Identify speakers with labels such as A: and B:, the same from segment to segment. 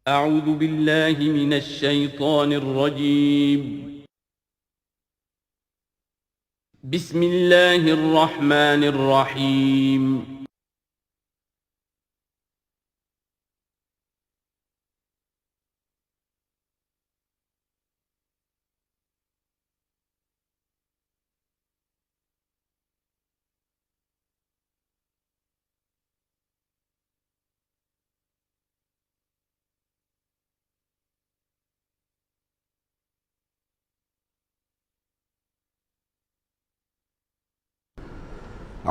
A: أعوذ بالله من الشيطان الرجيم. بسم الله الرحمن الرحيم.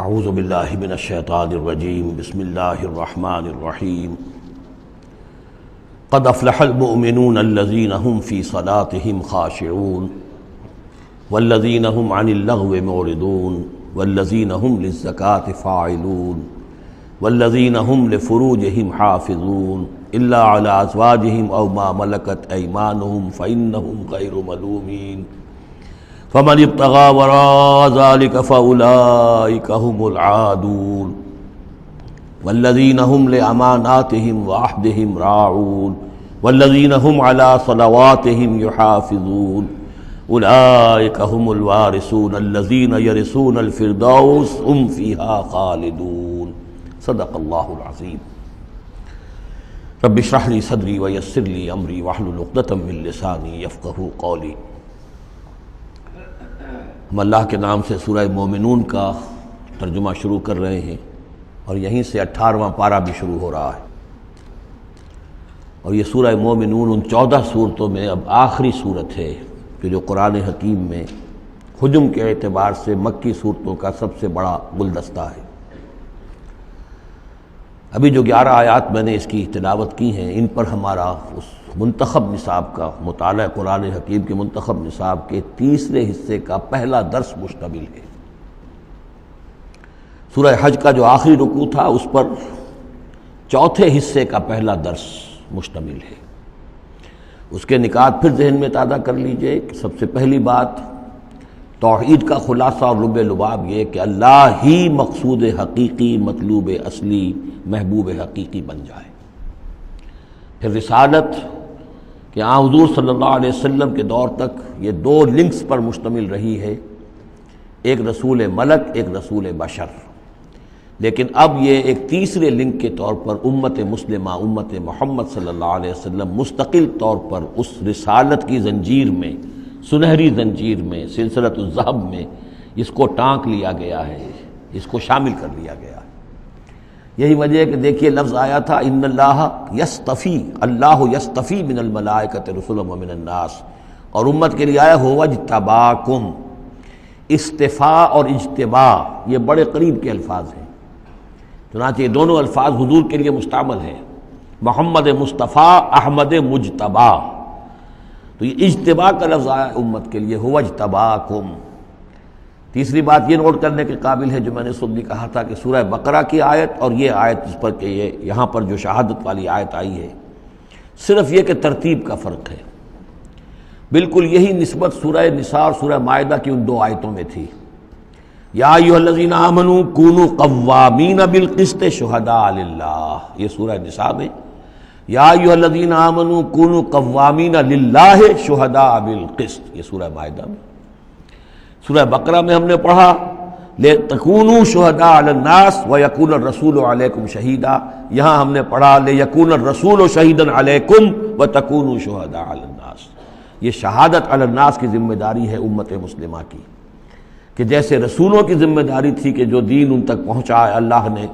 B: اعوذ باللہ من الشیطان الرجیم بسم اللہ الرحمن الرحیم قد افلح المؤمنون الذین هم فی صلاتهم خاشعون والذین هم عن اللغو معرضون والذین هم للزکاة فاعلون والذین هم لفروجهم حافظون الا علی ازواجهم او ما ملکت ایمانهم فإنهم غیر ملومین فمن ابتغى وراء ذلك فأولئك هم العادون والذين هم لأماناتهم وعهدهم راعون والذين هم على صلواتهم يحافظون أولئك هم الوارثون الذين يرثون الفردوس هم فيها خالدون صدق الله العظيم. رب اشرح لي صدري ويسر لي أمري واحلل عقدة من لساني يفقهوا قولي. ہم اللہ کے نام سے سورہ مومنون کا ترجمہ شروع کر رہے ہیں اور یہیں سے 18واں پارہ بھی شروع ہو رہا ہے، اور یہ سورہ مومنون ان 14 صورتوں میں اب آخری صورت ہے کہ جو قرآن حکیم میں حجم کے اعتبار سے مکی صورتوں کا سب سے بڑا گلدستہ ہے۔ ابھی جو 11 آیات میں نے اس کی تلاوت کی ہیں، ان پر ہمارا اس منتخب نصاب کا مطالعہ قرآن حکیم کے منتخب نصاب کے تیسرے حصے کا پہلا درس مشتمل ہے۔ سورہ حج کا جو آخری رکوع تھا اس پر چوتھے حصے کا پہلا درس مشتمل ہے۔ اس کے نکات پھر ذہن میں تازہ کر لیجئے کہ سب سے پہلی بات توحید کا خلاصہ اور لب لباب یہ کہ اللہ ہی مقصود حقیقی، مطلوب اصلی، محبوب حقیقی بن جائے۔ پھر رسالت کہ حضور صلی اللہ علیہ وسلم کے دور تک یہ 2 لنکس پر مشتمل رہی ہے، ایک رسول ملک، ایک رسول بشر، لیکن اب یہ ایک تیسرے لنک کے طور پر امت مسلمہ، امت محمد صلی اللہ علیہ وسلم مستقل طور پر اس رسالت کی زنجیر میں، سنہری زنجیر میں، سلسلۃ الذہب میں اس کو ٹانک لیا گیا ہے، اس کو شامل کر لیا گیا ہے۔ یہی وجہ ہے کہ دیکھیے لفظ آیا تھا ان اللہ یصطفی، اللہ یصطفی من الملائکۃ رسلا ومن الناس، اور امت کے لیے آیا هو اجتباکم۔ استفاء اور اجتباء یہ بڑے قریب کے الفاظ ہیں، چنانچہ یہ دونوں الفاظ حضور کے لیے مستعمل ہیں، محمد مصطفیٰ، احمد مجتبی۔ تو یہ اجتباء کا لفظ آیا امت کے لیے هو اجتباکم۔ تیسری بات یہ نوٹ کرنے کے قابل ہے جو میں نے صبح بھی کہا تھا کہ سورہ بقرہ کی آیت اور یہ آیت جس پر کہ یہ یہاں پر جو شہادت والی آیت آئی ہے، صرف یہ کہ ترتیب کا فرق ہے۔ بالکل یہی نسبت سورہ نساء اور سورہ مائدہ کی ان 2 آیتوں میں تھی۔ یا ایھا الذین آمنوا کونوا قوامین بالقسط شہداء للہ، یہ سورہ نساء میں، یا ایھا الذین آمنوا کونوا قوامین للہ شہداء بالقسط، یہ سورہ مائدہ میں۔ سورہ بقرہ میں ہم نے پڑھا لِتَكُونُوا شُهَدَاءَ عَلَى النَّاسِ وَيَكُونَ الرَّسُولُ عَلَيْكُمْ شَهِيدًا، یہاں ہم نے پڑھا لِيَكُونَ الرَّسُولُ شَهِيدًا عَلَيْكُمْ وَتَكُونُوا شُهَدَاءَ عَلَى النَّاسِ۔ یہ شہادت علی الناس کی ذمہ داری ہے امت مسلمہ کی، کہ جیسے رسولوں کی ذمہ داری تھی کہ جو دین ان تک پہنچائے اللہ نے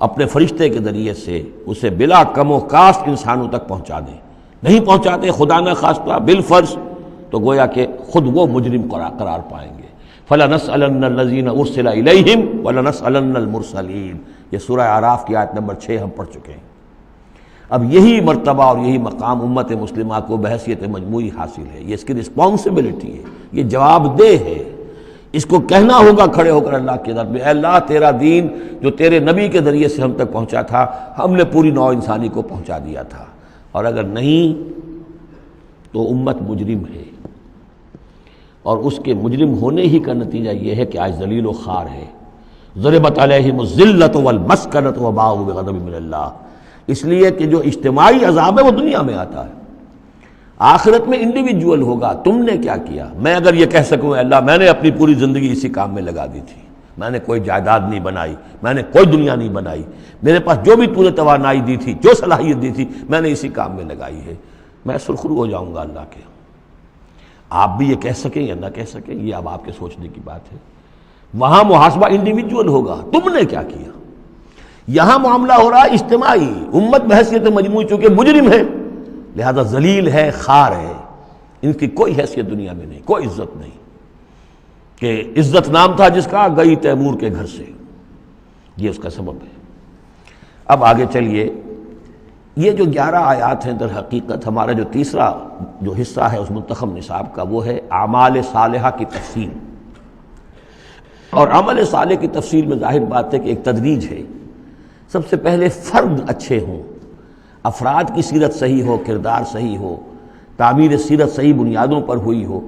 B: اپنے فرشتے کے ذریعے سے اسے بلا کم و کاست انسانوں تک پہنچا دیں، نہیں پہنچاتے خدا نہ خواستہ بالفرض تو گویا کہ خود وہ مجرم قرار پائیں گے۔ فَلَنَسْأَلَنَّ الَّذِينَ أُرْسِلَ إِلَيْهِمْ وَلَنَسْأَلَنَّ الْمُرْسَلِينَ، یہ سورہ اعراف کی آیت نمبر 6 ہم پڑھ چکے ہیں۔ اب یہی مرتبہ اور یہی مقام امت مسلمہ کو بحیثیت مجموعی حاصل ہے، یہ اس کی رسپانسبلٹی ہے، یہ جواب دہ ہے، اس کو کہنا ہوگا کھڑے ہو کر اللہ کی عدالت میں، اے اللہ تیرا دین جو تیرے نبی کے ذریعے سے ہم تک پہنچا تھا، ہم نے پوری نوع انسانی کو پہنچا دیا تھا، اور اگر نہیں تو امت مجرم ہے، اور اس کے مجرم ہونے ہی کا نتیجہ یہ ہے کہ آج ذلیل و خوار ہے۔ ضربت علیہم الذلۃ والمسکنۃ وباءوا بغضب من اللہ، اس لیے کہ جو اجتماعی عذاب ہے وہ دنیا میں آتا ہے، آخرت میں انڈیویجول ہوگا۔ تم نے کیا کیا؟ میں اگر یہ کہہ سکوں اللہ میں نے اپنی پوری زندگی اسی کام میں لگا دی تھی، میں نے کوئی جائیداد نہیں بنائی، میں نے کوئی دنیا نہیں بنائی، میرے پاس جو بھی تو نے توانائی دی تھی، جو صلاحیت دی تھی، میں نے اسی کام میں لگائی ہے، میں سرخرو ہو جاؤں گا اللہ کے۔ آپ بھی یہ کہہ سکیں یا نہ کہہ سکیں، یہ اب آپ کے سوچنے کی بات ہے۔ وہاں محاسبہ انڈیویجول ہوگا، تم نے کیا کیا۔ یہاں معاملہ ہو رہا ہے اجتماعی، امت بحیثیت مجموعی چونکہ مجرم ہے لہذا ذلیل ہے، خار ہے، ان کی کوئی حیثیت دنیا میں نہیں، کوئی عزت نہیں، کہ عزت نام تھا جس کا گئی تیمور کے گھر سے، یہ اس کا سبب ہے۔ اب آگے چلیے، یہ جو 11 آیات ہیں در حقیقت ہمارا جو تیسرا جو حصہ ہے اس منتخب نصاب کا، وہ ہے اعمال صالحہ کی تفصیل۔ اور عمل صالح کی تفصیل میں ظاہر بات ہے کہ ایک تدریج ہے۔ سب سے پہلے فرد اچھے ہوں، افراد کی سیرت صحیح ہو، کردار صحیح ہو، تعمیر سیرت صحیح بنیادوں پر ہوئی ہو،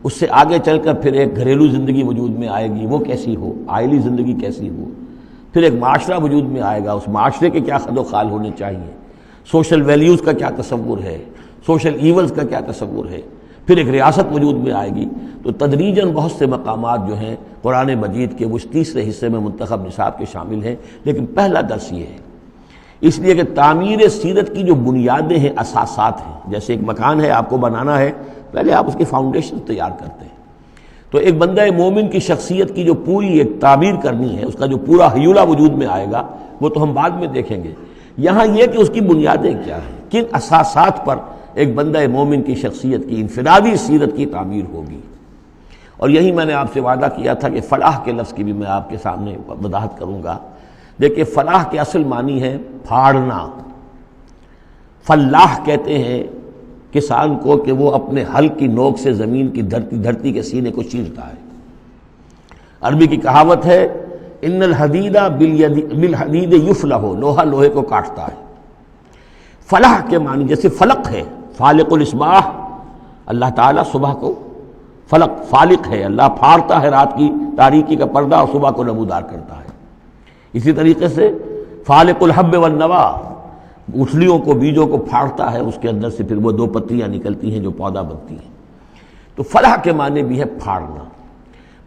B: اس سے آگے چل کر پھر ایک گھریلو زندگی وجود میں آئے گی، وہ کیسی ہو، عائلی زندگی کیسی ہو، پھر ایک معاشرہ وجود میں آئے گا، اس معاشرے کے کیا خد و خال ہونے چاہیے، سوشل ویلیوز کا کیا تصور ہے، سوشل ایونز کا کیا تصور ہے، پھر ایک ریاست وجود میں آئے گی۔ تو تدریجاً بہت سے مقامات جو ہیں قرآن مجید کے وہ اس تیسرے حصے میں منتخب نصاب کے شامل ہیں، لیکن پہلا درس یہ ہے، اس لیے کہ تعمیر سیرت کی جو بنیادیں ہیں، اساسات ہیں، جیسے ایک مکان ہے آپ کو بنانا ہے، پہلے آپ اس کی فاؤنڈیشن تیار کرتے ہیں، تو ایک بندہ مومن کی شخصیت کی جو پوری ایک تعمیر کرنی ہے، اس کا جو پورا حیولہ وجود میں آئے گا وہ تو ہم بعد میں دیکھیں گے۔ یہاں یہ کہ اس کی بنیادیں کیا ہیں، کن اساسات پر ایک بندہ مومن کی شخصیت کی انفرادی سیرت کی تعمیر ہوگی۔ اور یہی میں نے آپ سے وعدہ کیا تھا کہ فلاح کے لفظ کی بھی میں آپ کے سامنے وضاحت کروں گا۔ دیکھیے فلاح کے اصل معنی ہے پھاڑنا۔ فلاح کہتے ہیں کسان کو کہ وہ اپنے ہل کی نوک سے زمین کی دھرتی کے سینے کو چیرتا ہے۔ عربی کی کہاوت ہے ان الحدید بالحدید یفلح، لوہا لوہے کو کاٹتا ہے۔ فلاح کے معنی جیسے فلق ہے، فالق الاصباح، اللہ تعالیٰ صبح کو فلق فالق ہے، اللہ پھاڑتا ہے رات کی تاریکی کا پردہ اور صبح کو نمودار کرتا ہے۔ اسی طریقے سے فالق الحب والنوا، گٹھلیوں کو بیجوں کو پھاڑتا ہے، اس کے اندر سے پھر وہ 2 پتیاں نکلتی ہیں جو پودا بنتی ہیں۔ تو فلاح کے معنی بھی ہے پھاڑنا۔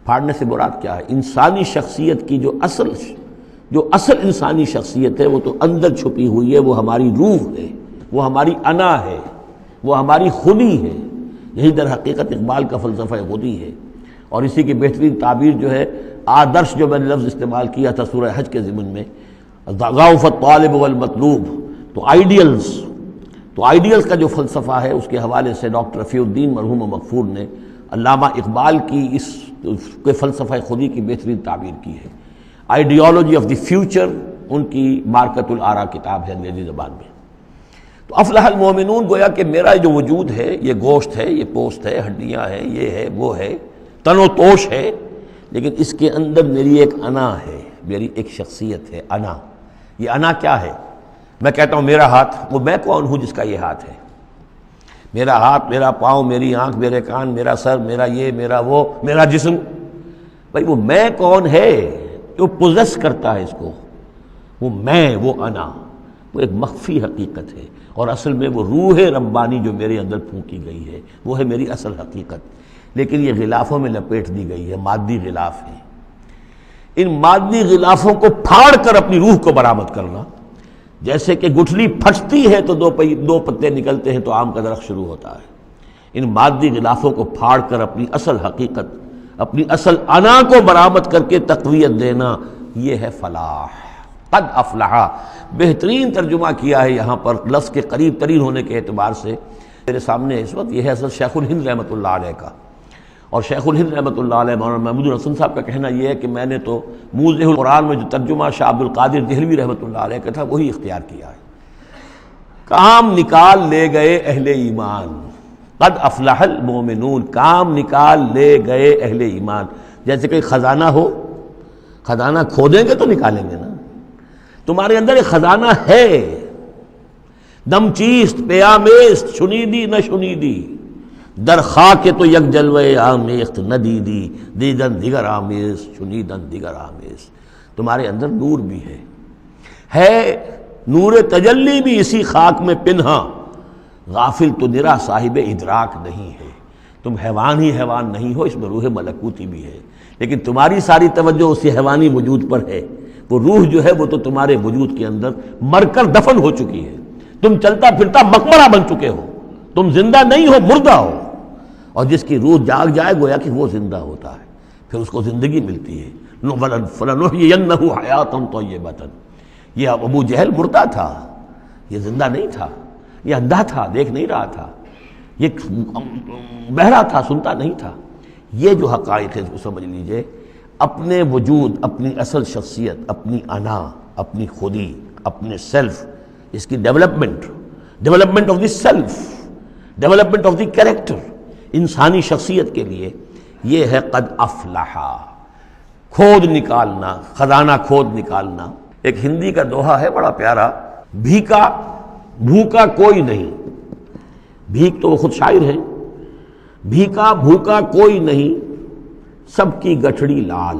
B: پھاڑنے سے مراد کیا ہے؟ انسانی شخصیت کی جو اصل انسانی شخصیت ہے وہ تو اندر چھپی ہوئی ہے، وہ ہماری روح ہے، وہ ہماری انا ہے، وہ ہماری خودی ہے۔ یہی در حقیقت اقبال کا فلسفہ خودی ہے، اور اسی کی بہترین تعبیر جو ہے آدرش جو میں نے لفظ استعمال کیا تھا سورہ حج کے ضمن میں، ضعف الطالب والمطلوب، تو آئیڈیلز کا جو فلسفہ ہے اس کے حوالے سے ڈاکٹر رفیع الدین مرحوم و مغفور نے علامہ اقبال کی اس کے فلسفہ خودی کی بہترین تعبیر کی ہے۔ آئیڈیالوجی آف دی فیوچر ان کی مارکت الآراء کتاب ہے انگریزی زبان میں۔ تو افلح المومنون، گویا کہ میرا جو وجود ہے یہ گوشت ہے، یہ پوست ہے، ہڈیاں ہیں، یہ ہے وہ ہے، تن و توش ہے، لیکن اس کے اندر میری ایک انا ہے، میری ایک شخصیت ہے، انا۔ یہ انا کیا ہے؟ میں کہتا ہوں میرا ہاتھ، وہ میں کون ہوں جس کا یہ ہاتھ ہے؟ میرا ہاتھ، میرا پاؤں، میری آنکھ، میرے کان، میرا سر، میرا یہ، میرا وہ، میرا جسم، بھائی وہ میں کون ہے جو پوزیس کرتا ہے اس کو؟ وہ میں، وہ انا، وہ ایک مخفی حقیقت ہے، اور اصل میں وہ روح ربانی جو میرے اندر پھونکی گئی ہے وہ ہے میری اصل حقیقت، لیکن یہ غلافوں میں لپیٹ دی گئی ہے، مادی غلاف ہے۔ ان مادی غلافوں کو پھاڑ کر اپنی روح کو برآمد کرنا، جیسے کہ گٹھلی پھٹتی ہے تو 2 پتے نکلتے ہیں تو آم کا درخت شروع ہوتا ہے، ان مادی غلافوں کو پھاڑ کر اپنی اصل حقیقت، اپنی اصل انا کو برآمد کر کے تقویت دینا، یہ ہے فلاح۔ قد افلح، بہترین ترجمہ کیا ہے یہاں پر لفظ کے قریب ترین ہونے کے اعتبار سے میرے سامنے اس وقت، یہ ہے حضرت شیخ الہند رحمۃ اللہ علیہ کا۔ اور شیخ الہند رحمۃ اللہ علیہ مولانا محمود الحسن صاحب کا کہنا یہ ہے کہ میں نے تو موضح القرآن میں جو ترجمہ شاہ عبد القادر دہلوی رحمۃ اللہ علیہ کا تھا وہی اختیار کیا ہے۔ کام نکال لے گئے اہل ایمان، قد افلح المومنون، کام نکال لے گئے اہل ایمان۔ جیسے کہ خزانہ ہو، خزانہ کھودیں گے تو نکالیں گے نا، تمہارے اندر ایک خزانہ ہے، دم چیست پیامیست، شنیدی نہ شنیدی، در خاک تو یک جلوہ آمیخت نہ دیدی، دیدن دیگر آمیز، شنیدن دیگر آمیز۔ تمہارے اندر نور بھی ہے نور تجلی بھی اسی خاک میں پنہاں، غافل تو نرا صاحب ادراک نہیں ہے۔ تم حیوان ہی حیوان نہیں ہو، اس میں روح ملکوتی بھی ہے، لیکن تمہاری ساری توجہ اسی حیوانی وجود پر ہے۔ وہ روح جو ہے وہ تو تمہارے وجود کے اندر مر کر دفن ہو چکی ہے، تم چلتا پھرتا مقبرہ بن چکے ہو، تم زندہ نہیں ہو، مردہ ہو۔ اور جس کی روح جاگ جائے گویا کہ وہ زندہ ہوتا ہے، پھر اس کو زندگی ملتی ہے۔ فَلَنُحْيِيَنَّهُ حَيَاةً طَيِّبَةً۔ یہ ابو جہل مردہ تھا، یہ زندہ نہیں تھا، یہ اندھا تھا، دیکھ نہیں رہا تھا، یہ بہرا تھا، سنتا نہیں تھا۔ یہ جو حقائق ہے اس کو سمجھ لیجئے، اپنے وجود، اپنی اصل شخصیت، اپنی انا، اپنی خودی، اپنے سیلف، اس کی development of the self, development of the character, انسانی شخصیت کے لیے یہ ہے قد افلحا، کھود نکالنا، خزانہ کھود نکالنا۔ ایک ہندی کا دوہا ہے بڑا پیارا، بھوکا کوئی نہیں، بھیک تو وہ خود شاعر ہے، بھیکا بھوکا کوئی نہیں، سب کی گٹھڑی لال۔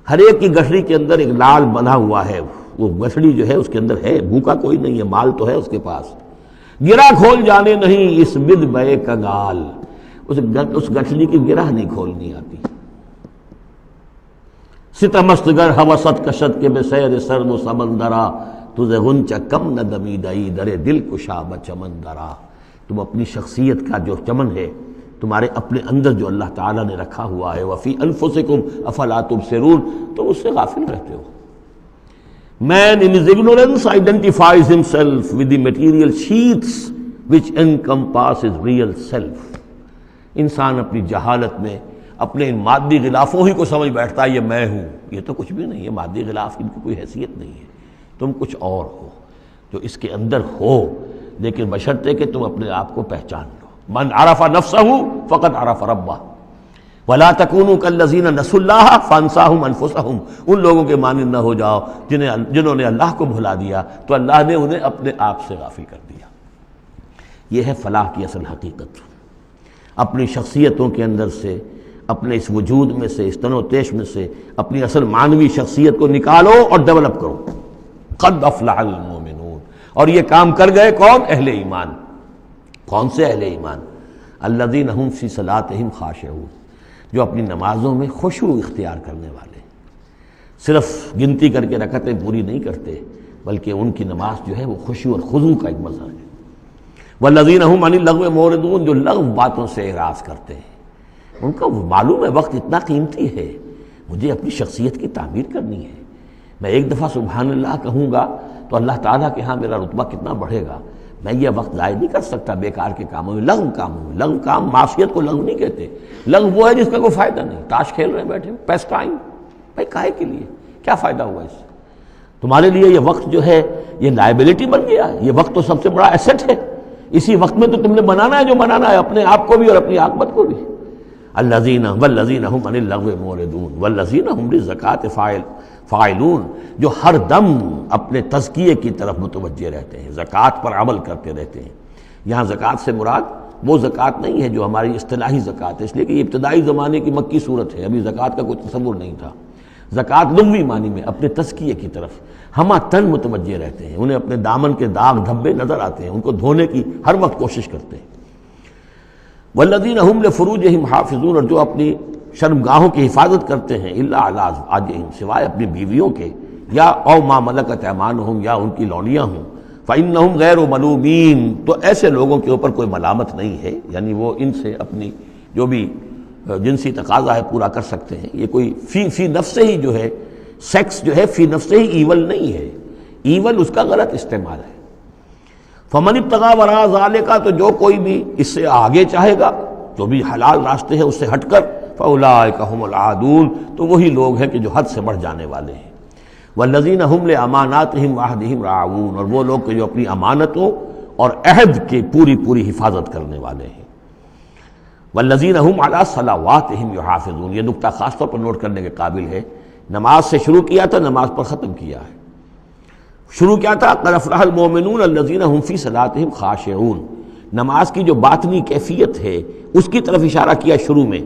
B: ہر ایک کی گٹھڑی کے اندر ایک لال بنا ہوا ہے، وہ گٹھڑی جو ہے اس کے اندر ہے، بھوکا کوئی نہیں ہے، مال تو ہے اس کے پاس۔ گرہ کھول جانے نہیں اس بد بے کنگال، اس گٹھڑی کی گرہ نہیں کھولنی آتی۔ ستمست گر ہوست کشت کے بے سیر سرد و سمندرا، تجھے غنچہ کم نہ دمیدئی درے دل کشا بچمندرا۔ تم اپنی شخصیت کا جو چمن ہے تمہارے اپنے اندر جو اللہ تعالیٰ نے رکھا ہوا ہے، وفی انفسکم افلا تبصرون، تم اس سے غافل رہتے ہو۔ Man in his ignorance identifies himself with the material sheaths which encompass his real self۔ انسان اپنی جہالت میں اپنے ان مادی غلافوں ہی کو سمجھ بیٹھتا ہے یہ میں ہوں، یہ تو کچھ بھی نہیں ہے، مادی غلاف ان کی کوئی حیثیت نہیں ہے، تم کچھ اور ہو جو اس کے اندر ہو، لیکن بشرطے کہ تم اپنے آپ کو پہچان لو۔ من عرف نفسہ فقد عرف ربہ ولا تکونوا کالذین نسوا اللہ فانساہم انفسہم۔ ان لوگوں کے مانند نہ ہو جاؤ جنہوں نے اللہ کو بھلا دیا تو اللہ نے انہیں اپنے آپ سے غافل کر دیا۔ یہ ہے فلاح کی اصل حقیقت۔ اپنی شخصیتوں کے اندر سے، اپنے اس وجود میں سے، اس تن و تیش میں سے اپنی اصل معنوی شخصیت کو نکالو اور ڈیولپ کرو۔ قد افلح المؤمنون۔ اور یہ کام کر گئے کون؟ اہل ایمان۔ کون سے اہل ایمان؟ الذین هم فی صلاتہم خاشعون، جو اپنی نمازوں میں خشوع اختیار کرنے والے، صرف گنتی کر کے رکعتیں پوری نہیں کرتے بلکہ ان کی نماز جو ہے وہ خشوع اور خضوع کا ایک مظہر ہے۔ والذین هم عن اللغو معرضون، جو لغو باتوں سے اعراض کرتے ہیں، ان کا معلوم ہے وقت اتنا قیمتی ہے، مجھے اپنی شخصیت کی تعمیر کرنی ہے، میں ایک دفعہ سبحان اللہ کہوں گا تو اللہ تعالیٰ کے ہاں میرا رتبہ کتنا بڑھے گا، میں یہ وقت ضائع نہیں کر سکتا بیکار کے کاموں میں، لغو کاموں میں۔ لغو کام، معصیت کو لغو نہیں کہتے، لغو وہ ہے جس کا کوئی فائدہ نہیں، تاش کھیل رہے ہیں بیٹھے، پیس ٹائم، بھائی کاہے کے لیے، کیا فائدہ ہوا اس سے؟ تمہارے لیے یہ وقت جو ہے یہ لائبلٹی بن گیا، یہ وقت تو سب سے بڑا ایسٹ ہے، اسی وقت میں تو تم نے بنانا ہے جو بنانا ہے، اپنے آپ کو بھی اور اپنی عاقبت کو بھی۔ الذین والذین هم عن اللغو معرضون والذین هم للزکاۃ فاعلون، جو ہر دم اپنے تزکیے کی طرف متوجہ رہتے ہیں، زکوٰۃ پر عمل کرتے رہتے ہیں۔ یہاں زکوٰۃ سے مراد وہ زکوٰۃ نہیں ہے جو ہماری اصطلاحی زکوٰۃ ہے، اس لیے کہ یہ ابتدائی زمانے کی مکی صورت ہے، ابھی زکوٰۃ کا کوئی تصور نہیں تھا۔ زکوٰۃ لغوی معنی میں اپنے تزکیے کی طرف ہمہ تن متوجہ رہتے ہیں، انہیں اپنے دامن کے داغ دھبے نظر آتے ہیں، ان کو دھونے کی ہر وقت کوشش کرتے ہیں۔ والذین هم لفروجہم حافظون، اور جو اپنی شرمگاہوں کی حفاظت کرتے ہیں، الا علی ازواجہم، سوائے اپنی بیویوں کے، یا او ما ملکت ایمانہم، یا ان کی لونیاں ہوں، فإنہم غیر ملومین، تو ایسے لوگوں کے اوپر کوئی ملامت نہیں ہے، یعنی وہ ان سے اپنی جو بھی جنسی تقاضا ہے پورا کر سکتے ہیں۔ یہ کوئی فی نفس ہی جو ہے، سیکس جو ہے فی نفس ہی ایول نہیں ہے، ایول اس کا غلط استعمال ہے۔ فمن ابتغى وراء ذلك، تو جو کوئی بھی اس سے آگے چاہے گا، جو بھی حلال راستے ہیں اس سے ہٹ کر، فاولئک هم العادون، تو وہی لوگ ہیں کہ جو حد سے بڑھ جانے والے ہیں۔ والذین هم لاماناتهم وعهدهم راعون، اور وہ لوگ کہ جو اپنی امانتوں اور عہد کی پوری حفاظت کرنے والے ہیں۔ والذین هم علی صلواتهم یحافظون، یہ نقطہ خاص طور پر نوٹ کرنے کے قابل ہے، نماز سے شروع کیا تھا، نماز پر ختم کیا ہے۔ شروع کیا تھا قد افلح المؤمنون الذین هم فی صلاتہم خاشعون، نماز کی جو باطنی کیفیت ہے اس کی طرف اشارہ کیا شروع میں،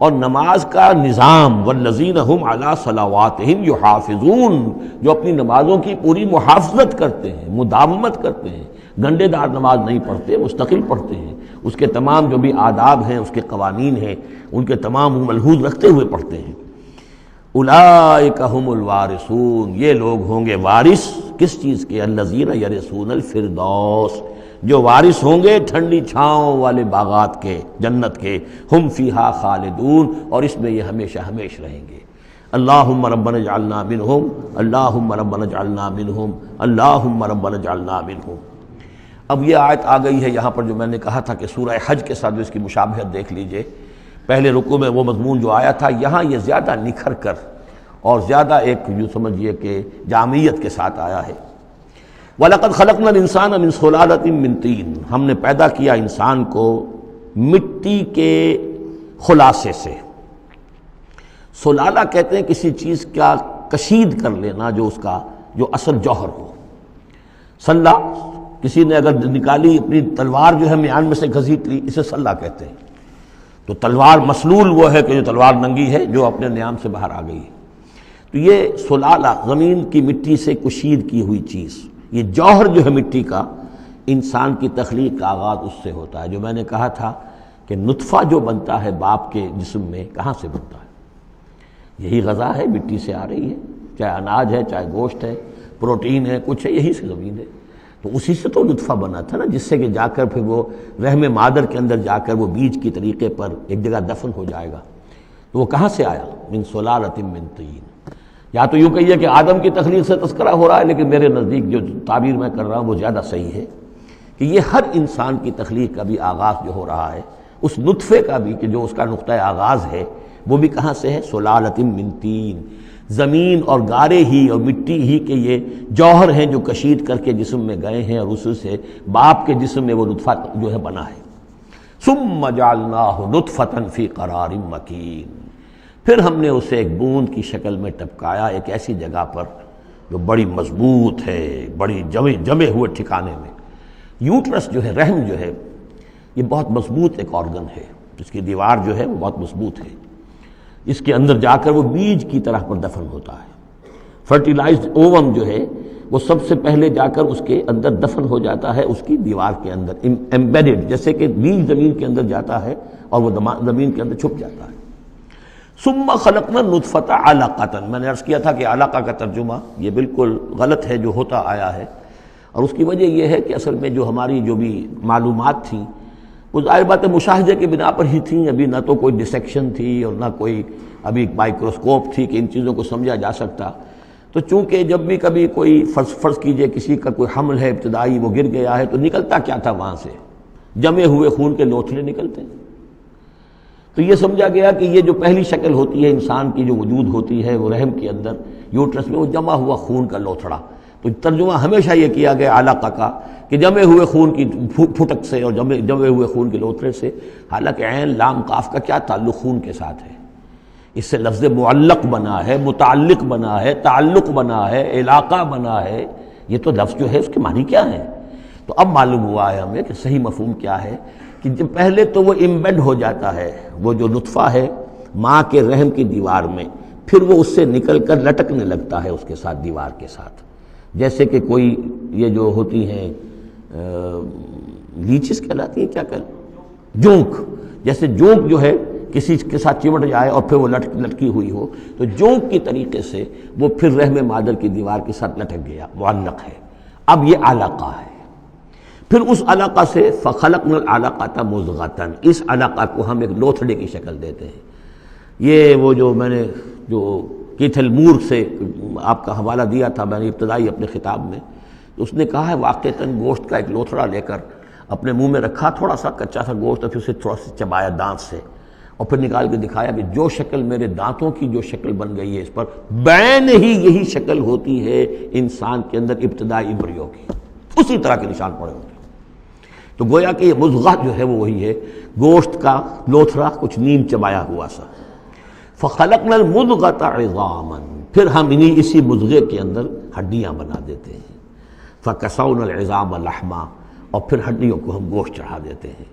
B: اور نماز کا نظام، والذین هم علی صلواتہم یحافظون، جو اپنی نمازوں کی پوری محافظت کرتے ہیں، مداومت کرتے ہیں، گنڈے دار نماز نہیں پڑھتے، مستقل پڑھتے ہیں، اس کے تمام جو بھی آداب ہیں، اس کے قوانین ہیں، ان کے تمام ملحوظ رکھتے ہوئے پڑھتے ہیں۔ اولئک هم الوارثون، یہ لوگ ہوں گے وارث کس چیز کے؟ الذین یرثون الفردوس، جو وارث ہوں گے ٹھنڈی چھاؤں والے باغات کے، جنت کے، ہم فیہا خالدون، اور اس میں یہ ہمیشہ ہمیش رہیں گے۔ اللہم ربنا اجعلنا منہم، اللہم ربنا اجعلنا منہم، اللہم ربنا اجعلنا منہم۔ اب یہ آیت آ گئی ہے یہاں پر جو میں نے کہا تھا کہ سورہ حج کے ساتھ اس کی مشابہت دیکھ لیجئے۔ پہلے رکوع میں وہ مضمون جو آیا تھا، یہاں یہ زیادہ نکھر کر اور زیادہ ایک یوں سمجھیے کہ جامعیت کے ساتھ آیا ہے۔ وَلَقَدْ خَلَقْنَا الْإِنسَانَ مِنْ صُلَالَةٍ مِّن طِينٍ، ہم نے پیدا کیا انسان کو مٹی کے خلاصے سے۔ سلالہ کہتے ہیں کسی چیز کا کشید کر لینا، جو اس کا جو اصل جوہر ہو۔ سلہ، کسی نے اگر نکالی اپنی تلوار جو ہے میان میں سے گھسیٹ لی، اسے سلہ کہتے ہیں۔ تو تلوار مسلول وہ ہے کہ جو تلوار ننگی ہے، جو اپنے نیام سے باہر آ گئی ہے۔ تو یہ سلالہ زمین کی مٹی سے کشید کی ہوئی چیز، یہ جوہر جو ہے مٹی کا، انسان کی تخلیق کا آغاز اس سے ہوتا ہے۔ جو میں نے کہا تھا کہ نطفہ جو بنتا ہے باپ کے جسم میں، کہاں سے بنتا ہے؟ یہی غذا ہے، مٹی سے آ رہی ہے، چاہے اناج ہے، چاہے گوشت ہے، پروٹین ہے، کچھ ہے، یہی سے زمین ہے۔ تو اسی سے تو نطفہ بنا تھا نا، جس سے کہ جا کر پھر وہ رحم مادر کے اندر جا کر وہ بیج کی طریقے پر ایک جگہ دفن ہو جائے گا۔ تو وہ کہاں سے آیا؟ من صلالۃ من طین۔ یا تو یوں کہیے کہ آدم کی تخلیق سے تذکرہ ہو رہا ہے، لیکن میرے نزدیک جو تعبیر میں کر رہا ہوں وہ زیادہ صحیح ہے کہ یہ ہر انسان کی تخلیق کا بھی آغاز جو ہو رہا ہے، اس نطفے کا بھی کہ جو اس کا نقطہ آغاز ہے، وہ بھی کہاں سے ہے؟ صلالۃ من طین۔ زمین اور گارے ہی اور مٹی ہی کے یہ جوہر ہیں جو کشید کر کے جسم میں گئے ہیں، اور اس سے باپ کے جسم میں وہ نطفہ جو ہے بنا ہے۔ ثم جعلناہ نطفۃ فی قرار مکین، پھر ہم نے اسے ایک بوند کی شکل میں ٹپکایا ایک ایسی جگہ پر جو بڑی مضبوط ہے، بڑی جمے ہوئے ٹھکانے میں۔ یوٹرس جو ہے، رحم جو ہے، یہ بہت مضبوط ایک آرگن ہے، اس کی دیوار جو ہے وہ بہت مضبوط ہے۔ اس کے اندر جا کر وہ بیج کی طرح پر دفن ہوتا ہے۔ فرٹیلائزڈ اووم جو ہے وہ سب سے پہلے جا کر اس کے اندر دفن ہو جاتا ہے، اس کی دیوار کے اندر ایمبیڈڈ، جیسے کہ بیج زمین کے اندر جاتا ہے اور وہ زمین کے اندر چھپ جاتا ہے۔ ثم خلقنا النطفۃ علقۃ، میں نے عرض کیا تھا کہ علقہ کا ترجمہ یہ بالکل غلط ہے جو ہوتا آیا ہے، اور اس کی وجہ یہ ہے کہ اصل میں جو ہماری جو بھی معلومات تھیں وہ ظاہر بات ہے مشاہدے کی بنا پر ہی تھیں، ابھی نہ تو کوئی ڈسیکشن تھی اور نہ کوئی ابھی مائکروسکوپ تھی کہ ان چیزوں کو سمجھا جا سکتا۔ تو چونکہ جب بھی کبھی کوئی فرض کیجئے کسی کا کوئی حمل ہے ابتدائی، وہ گر گیا ہے، تو نکلتا کیا تھا وہاں سے؟ جمے ہوئے خون کے لوتھڑے نکلتے ہیں۔ تو یہ سمجھا گیا کہ یہ جو پہلی شکل ہوتی ہے انسان کی جو وجود ہوتی ہے وہ رحم کے اندر یوٹرس میں، وہ جمع ہوا خون کا لوتھڑا۔ تو ترجمہ ہمیشہ یہ کیا گیا علقہ کا کہ جمے ہوئے خون کی پھٹک سے اور جمے ہوئے خون کے لوتھڑے سے، حالانکہ عین لام قاف کا کیا تعلق خون کے ساتھ ہے؟ اس سے لفظ معلق بنا ہے، متعلق بنا ہے، تعلق بنا ہے، علاقہ بنا ہے۔ یہ تو لفظ جو ہے اس کے معنی کیا ہے؟ تو اب معلوم ہوا ہے ہمیں کہ صحیح مفہوم کیا ہے، کہ جب پہلے تو وہ امبیڈ ہو جاتا ہے، وہ جو نطفہ ہے ماں کے رحم کی دیوار میں، پھر وہ اس سے نکل کر لٹکنے لگتا ہے اس کے ساتھ، دیوار کے ساتھ، جیسے کہ کوئی یہ جو ہوتی ہیں لیچز کہلاتی ہیں، کیا جونک، جیسے جونک جو ہے کسی کے ساتھ چمٹ جائے اور پھر وہ لٹکی ہوئی ہو، تو جونک کی طریقے سے وہ پھر رحم مادر کی دیوار کے ساتھ لٹک گیا، معلق ہے۔ اب یہ علقہ ہے، پھر اس علقہ سے فخلقنا العلقۃ مضغۃ، اس علقہ کو ہم ایک لوتھڑے کی شکل دیتے ہیں۔ یہ وہ جو میں نے جو کیتھل مور سے آپ کا حوالہ دیا تھا میں نے ابتدائی اپنے خطاب میں، تو اس نے کہا ہے واقعتاً گوشت کا ایک لوتھڑا لے کر اپنے منہ میں رکھا، تھوڑا سا کچا سا گوشت، اور پھر اسے تھوڑا سا چبایا دانت سے، اور پھر نکال کے دکھایا کہ جو شکل میرے دانتوں کی جو شکل بن گئی ہے اس پر بین ہی یہی شکل ہوتی ہے انسان کے اندر ابتدائی ایمبریو کی، اسی طرح کے نشان پڑے ہوتے ہیں۔ تو گویا کہ یہ مضغہ جو ہے وہ وہی ہے، گوشت کا لوتھڑا کچھ نیم چبایا ہوا سا۔ فخلقنا المضغۃ عظاما، پھر ہم اسی مضغے کے اندر ہڈیاں بنا دیتے ہیں۔ فکسونا العظام لحما، اور پھر ہڈیوں کو ہم گوشت چڑھا دیتے ہیں۔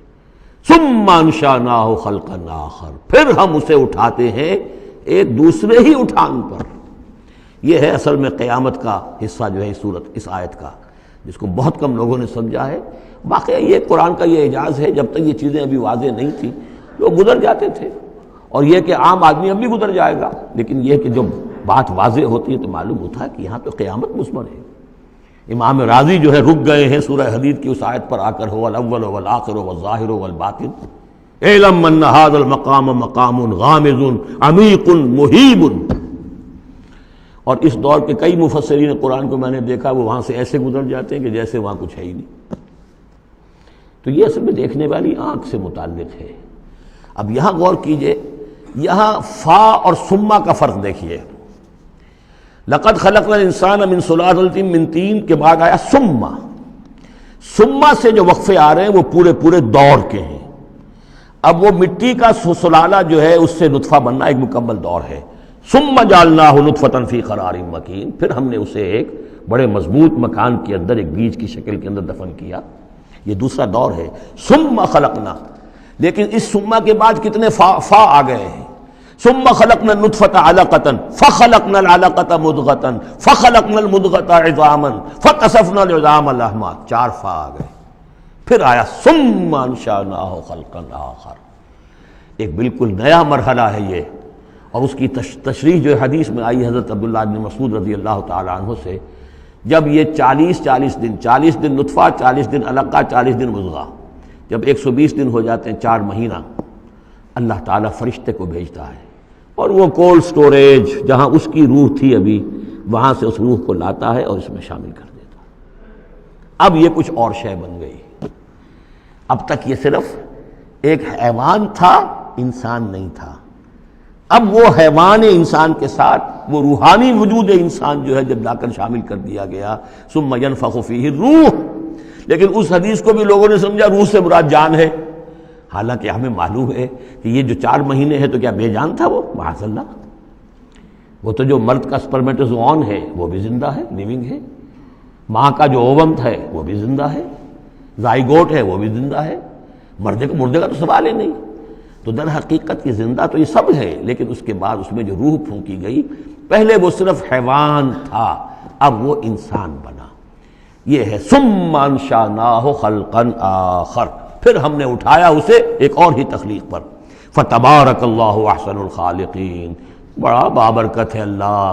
B: ثم انشأناہ خلقا آخر، پھر ہم اسے اٹھاتے ہیں ایک دوسرے ہی اٹھان پر۔ یہ ہے اصل میں قیامت کا حصہ جو ہے اس آیت کا، جس کو بہت کم لوگوں نے سمجھا ہے۔ واقعہ یہ قرآن کا یہ اعجاز ہے، جب تک یہ چیزیں ابھی واضح نہیں تھیں لوگ گزر جاتے تھے، اور یہ کہ عام آدمی اب بھی گزر جائے گا، لیکن یہ کہ جب بات واضح ہوتی ہے تو معلوم ہوتا ہے کہ یہاں تو قیامت مثمر ہے۔ امام راضی جو ہے رک گئے ہیں سورہ حدید کی اس آیت پر آ کر، هو الاول والآخر والظاہر والباطن اعلم ان هذا المقام مقام غامض عمیق مہیب۔ اور اس دور کے کئی مفسرین قرآن کو میں نے دیکھا وہ وہاں سے ایسے گزر جاتے ہیں کہ جیسے وہاں کچھ ہے ہی نہیں۔ تو یہ اصل میں دیکھنے والی آنکھ سے متعلق ہے۔ اب یہاں غور کیجئے، یہاں فا اور ثم کا فرق دیکھیے۔ لقد خلقنا الانسان من سلالۃ من طین کے بعد آیا ثم۔ ثم سے جو وقفے آ رہے ہیں وہ پورے دور کے ہیں۔ اب وہ مٹی کا سلالہ جو ہے اس سے نطفہ بننا ایک مکمل دور ہے۔ ثم جعلناہ نطفۃ فی قرار مکین، پھر ہم نے اسے ایک بڑے مضبوط مکان کے اندر ایک بیج کی شکل کے اندر دفن کیا۔ یہ دوسرا دور ہے۔ ثم خلقنا، لیکن اس ثم کے بعد کتنے فا آ گئے ہیں۔ ثم خلقنا النطفۃ علقۃ فخلقنا العلقۃ مضغۃ فخلقنا المضغۃ عظاما فکسونا العظام لحما، 4 فا آ گئے۔ پھر آیا ثم انشأناہ خلقا آخر، ایک بالکل نیا مرحلہ ہے یہ۔ اور اس کی تشریح جو حدیث میں آئی حضرت عبداللہ بن مسعود رضی اللہ تعالیٰ عنہ سے، جب یہ 40 دن نطفہ، 40 دن علقہ، 40 دن مضغہ، جب 120 دن ہو جاتے ہیں، 4 مہینہ، اللہ تعالیٰ فرشتے کو بھیجتا ہے اور وہ کولڈ سٹوریج جہاں اس کی روح تھی ابھی، وہاں سے اس روح کو لاتا ہے اور اس میں شامل کر دیتا ہے۔ اب یہ کچھ اور شے بن گئی۔ اب تک یہ صرف ایک حیوان تھا، انسان نہیں تھا۔ اب وہ حیوان انسان کے ساتھ وہ روحانی وجود انسان جو ہے جب لا کر شامل کر دیا گیا، ثم ينفخ فیہ الروح۔ لیکن اس حدیث کو بھی لوگوں نے سمجھا روح سے مراد جان ہے، حالانکہ ہمیں معلوم ہے کہ یہ جو 4 مہینے ہے تو کیا بے جان تھا وہ؟ معاذ اللہ، وہ تو جو مرد کا سپرمیٹوزوون ہے وہ بھی زندہ ہے، لیونگ ہے، ماں کا جو اووم ہے وہ بھی زندہ ہے، زائگوٹ ہے وہ بھی زندہ ہے، مردے کا تو سوال ہی نہیں۔ تو در حقیقت یہ زندہ تو یہ سب ہے، لیکن اس کے بعد اس میں جو روح پھونکی گئی، پہلے وہ صرف حیوان تھا، اب وہ انسان بنا۔ یہ ہے ثم انشأناہ خلقا آخر، پھر ہم نے اٹھایا اسے ایک اور ہی تخلیق پر۔ فتبارک اللہ احسن الخالقین، بڑا بابرکت ہے اللہ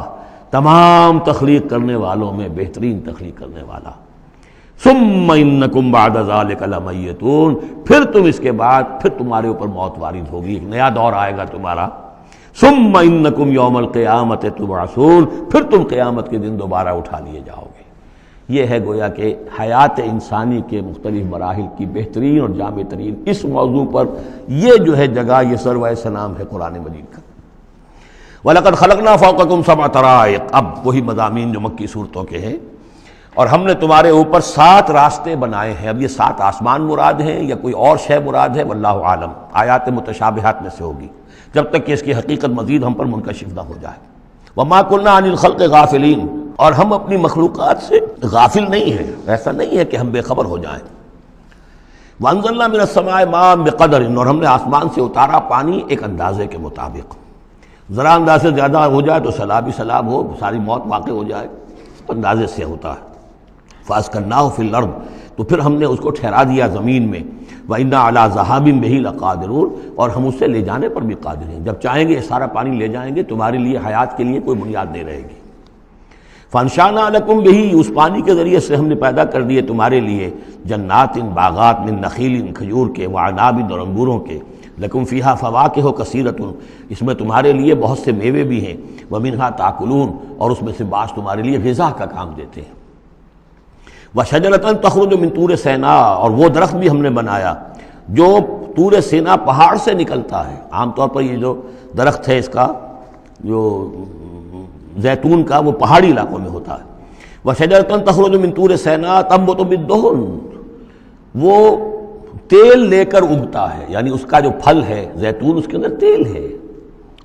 B: تمام تخلیق کرنے والوں میں بہترین تخلیق کرنے والا۔ ثم انکم بعد ذلک لمیتون، پھر تم اس کے بعد پھر تمہارے اوپر موت وارد ہوگی، ایک نیا دور آئے گا تمہارا۔ ثم انکم یوم القیامت تبعثون، پھر تم قیامت کے دن دوبارہ اٹھا لیے جاؤ گے۔ یہ ہے گویا کہ حیات انسانی کے مختلف مراحل کی بہترین اور جامع ترین اس موضوع پر یہ جو ہے جگہ، یہ سروۂ سلام ہے قرآن مجید کا۔ وَلَقَدْ خَلَقْنَا فَوْقَكُمْ سَبْعَ طَرَائِقَ، اب وہی مضامین جو مکی صورتوں کے ہیں۔ اور ہم نے تمہارے اوپر 7 راستے بنائے ہیں۔ اب یہ 7 آسمان مراد ہیں یا کوئی اور شے مراد ہے، واللہ عالم، آیات متشابہات میں سے ہوگی، جب تک کہ اس کی حقیقت مزید ہم پر منکشف نہ ہو جائے۔ وَمَا كُنَّا عَنِ الْخَلْقِ غَافِلِينَ، اور ہم اپنی مخلوقات سے غافل نہیں ہیں، ایسا نہیں ہے کہ ہم بے خبر ہو جائیں۔ وَأَنزَلْنَا مِنَ السَّمَاءِ مَاءً بِقَدَرٍ، اور ہم نے آسمان سے اتارا پانی ایک اندازے کے مطابق، ذرا اندازے زیادہ ہو جائے تو سیلاب ہی سیلاب ہو، ساری موت واقع ہو جائے، اندازے سے ہوتا ہے۔ فَأَسْكَنَّاهُ فِي الْأَرْضِ، تو پھر ہم نے اس کو ٹھہرا دیا زمین میں۔ وَإِنَّا عَلَىٰ ذَهَابٍ بِهِ لَقَادِرُونَ، اور ہم اسے لے جانے پر بھی قادر ہیں، جب چاہیں گے سارا پانی لے جائیں گے، تمہارے لیے حیات کے لیے کوئی بنیاد نہیں رہے گی۔ فَأَنشَأْنَا لَكُمْ بِهِ، اس پانی کے ذریعے سے ہم نے پیدا کر دیے تمہارے لیے جنات، باغات، من نخیل، کھجور کے، وعناب، اور انگوروں کے، لکم فیہا فواکہ کثیرۃ، اس میں تمہارے لیے بہت سے میوے بھی ہیں، ومنہا تاکلون، اور اس میں سے بعض تمہارے لیے غذا کا کام دیتے ہیں۔ وشجرۃ تخرج من طور سینا، اور وہ درخت بھی ہم نے بنایا جو طور سینا پہاڑ سے نکلتا ہے۔ عام طور پر یہ جو درخت ہے اس کا جو زیتون کا، وہ پہاڑی علاقوں میں ہوتا ہے۔ وشجرۃ تخرج من طور سینا تنبت بالدہن، وہ تیل لے کر اگتا ہے، یعنی اس کا جو پھل ہے زیتون، اس کے اندر تیل ہے،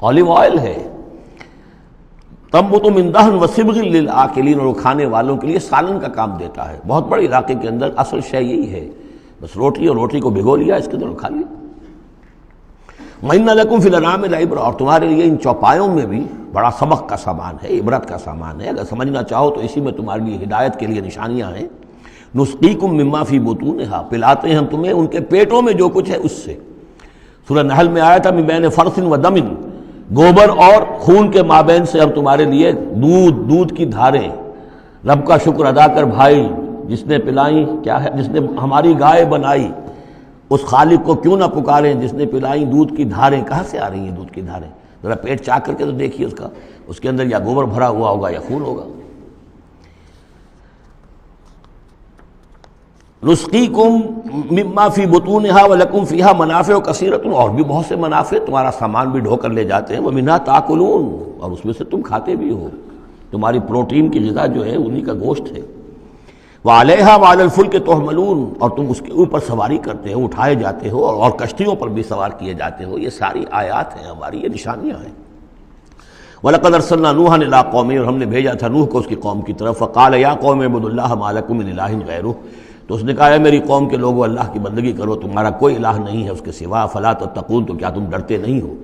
B: اولیو آئل ہے۔ تنبت من دہن وصبغ للآکلین، اور وہ کھانے والوں کے لیے سالن کا کام دیتا ہے۔ بہت بڑے علاقے کے اندر اصل شے یہی ہے، بس روٹی اور روٹی کو بھگو لیا، اس کے اندر کھا لیا۔ وَإِنَّ لَكُمْ فِي الْأَنْعَامِ لَعِبْرَةً، اور تمہارے لیے ان چوپایوں میں بھی بڑا سبق کا سامان ہے، عبرت کا سامان ہے، اگر سمجھنا چاہو تو اسی میں تمہارے لیے ہدایت کے لیے نشانیاں ہیں۔ نُسْقِيكُم مِّمَّا فِي بُطُونِهَا، پلاتے ہیں ہم تمہیں ان کے پیٹوں میں جو کچھ ہے اس سے۔ سورہ نحل میں آیا تھا مِن بین فرث و دم، گوبر اور خون کے مابین سے ہم تمہارے لیے دودھ کی دھاریں۔ رب کا شکر ادا کر بھائی، جس نے پلائیں، کیا ہے، جس نے ہماری گائے بنائی، اس خالق کو کیوں نہ پکاریں جس نے پلائیں دودھ کی دھاریں۔ کہاں سے آ رہی ہیں دودھ کی دھاریں؟ ذرا پیٹ چاک کر کے تو دیکھیے اس کے اندر یا گوبر بھرا ہوا ہوگا یا خون ہوگا۔ نسقیکم مما فی بطونہا ولکم فیہا منافع کثیرۃ، اور بھی بہت سے منافع، تمہارا سامان بھی ڈھو کر لے جاتے ہیں، ومنہا تاکلون، اور اس میں سے تم کھاتے بھی ہو، تمہاری پروٹین کی غذا جو ہے انہی کا گوشت ہے۔ وعلیہا وعلی الفلک تحملون، اور تم اس کے اوپر سواری کرتے ہو، اٹھائے جاتے ہو، اور کشتیوں پر بھی سوار کیے جاتے ہو۔ یہ ساری آیات ہیں ہماری، یہ نشانیاں ہیں۔ وَلَقَدْ أَرْسَلْنَا نُوحًا إِلَىٰ قَوْمِهِ، اور ہم نے بھیجا تھا نوح کو اس کی قوم کی طرف۔ فَقَالَ يَا قَوْمِ اعْبُدُوا اللَّهَ مَا لَكُم مِّنْ إِلَٰهٍ غَيْرُهُ، تو اس نے کہا ہے میری قوم کے لوگوں اللہ کی بندگی کرو، تمہارا کوئی الہ نہیں ہے اس کے سوا، فَلَا تَتَّقُونَ، تو کیا تم ڈرتے نہیں ہو؟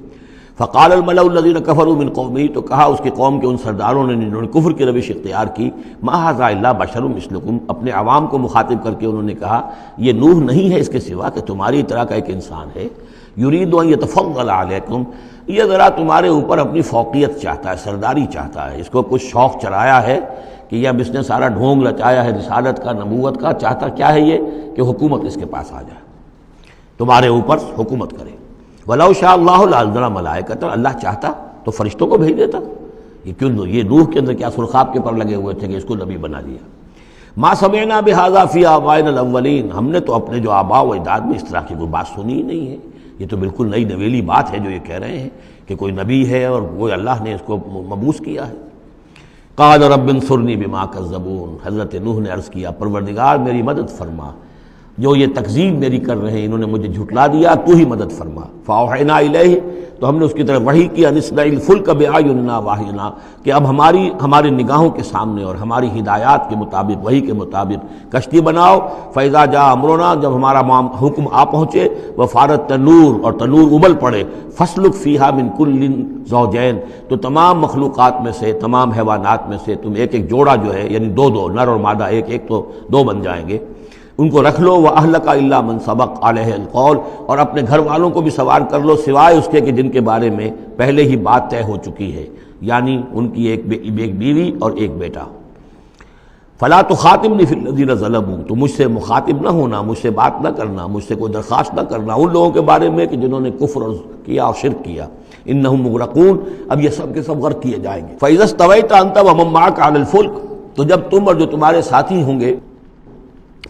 B: فقال الملأ الذين كفروا من قومه، تو کہا اس کی قوم کے ان سرداروں نے جنہوں نے کفر کی روش اختیار کی، ما هذا الا بشر مثلكم، اپنے عوام کو مخاطب کر کے انہوں نے کہا یہ نوح نہیں ہے اس کے سوا کہ تمہاری طرح کا ایک انسان ہے، یرید ان يتفضل علیکم، یہ ذرا تمہارے اوپر اپنی فوقیت چاہتا ہے، سرداری چاہتا ہے، اس کو کچھ شوق چرایا ہے کہ اب اس نے سارا ڈھونگ رچایا ہے رسالت کا، نبوت کا، چاہتا کیا ہے یہ کہ حکومت اس کے پاس آ جائے، تمہارے اوپر حکومت کرے۔ وَلَوْ شَاءَ اللَّهُ لَأَنزَلَ مَلَائِكَةً، اللہ چاہتا تو فرشتوں کو بھیج دیتا۔ یہ کیوں یہ نوح کے اندر کیا سرخاب کے پر لگے ہوئے تھے کہ اس کو نبی بنا دیا؟ مَا سَمِعْنَا بِهَذَا فِي آبَائِنَا الْأَوَّلِينَ، ہم نے تو اپنے جو آباء و اجداد میں اس طرح کی کوئی بات سنی ہی نہیں ہے، یہ تو بالکل نئی نویلی بات ہے جو یہ کہہ رہے ہیں کہ کوئی نبی ہے اور وہ اللہ نے اس کو مبعوث کیا ہے۔ قَالَ رَبِّ انصُرْنِی بِمَا كَذَّبُونِ، حضرت نوح نے عرض کیا پروردگار میری مدد فرما، جو یہ تکذیب میری کر رہے ہیں، انہوں نے مجھے جھٹلا دیا، تو ہی مدد فرما۔ فاوحینا الیہ، تو ہم نے اس کی طرف وحی کیا، نصنع الفلک بأعیننا واحینا، کہ اب ہمارے نگاہوں کے سامنے اور ہماری ہدایات کے مطابق، وحی کے مطابق کشتی بناؤ۔ فاذا جاء امرنا، جب ہمارا حکم آ پہنچے، وفارت تنور، اور تنور ابل پڑے، فاسلک فیہا من کل زوجین، تو تمام مخلوقات میں سے، تمام حیوانات میں سے تم ایک ایک جوڑا جو ہے، یعنی دو نر اور مادہ ایک تو دو بن جائیں گے، ان کو رکھ لو۔ وَأَهْلَكَ إِلَّا مَنْ سَبَقَ عَلَيْهِ الْقَوْلُ، اور اپنے گھر والوں کو بھی سوار کر لو سوائے اس کے کہ جن کے بارے میں پہلے ہی بات طے ہو چکی ہے، یعنی ان کی ایک بیوی اور ایک بیٹا۔ فَلَا تُخَاطِبْنِي فِي الَّذِينَ ظَلَمُوا، تو مجھ سے مخاطب نہ ہونا، مجھ سے بات نہ کرنا، مجھ سے کوئی درخواست نہ کرنا ان لوگوں کے بارے میں کہ جنہوں نے کفر کیا اور شرک کیا۔ إِنَّهُمْ مُغْرَقُونَ، اب یہ سب کے سب غرق کیے جائیں گے۔ فَإِذَا اسْتَوَيْتَ أَنْتَ وَمَن مَّعَكَ عَلَى الْفُلْكِ، تو جب تم اور جو تمہارے ساتھی ہوں گے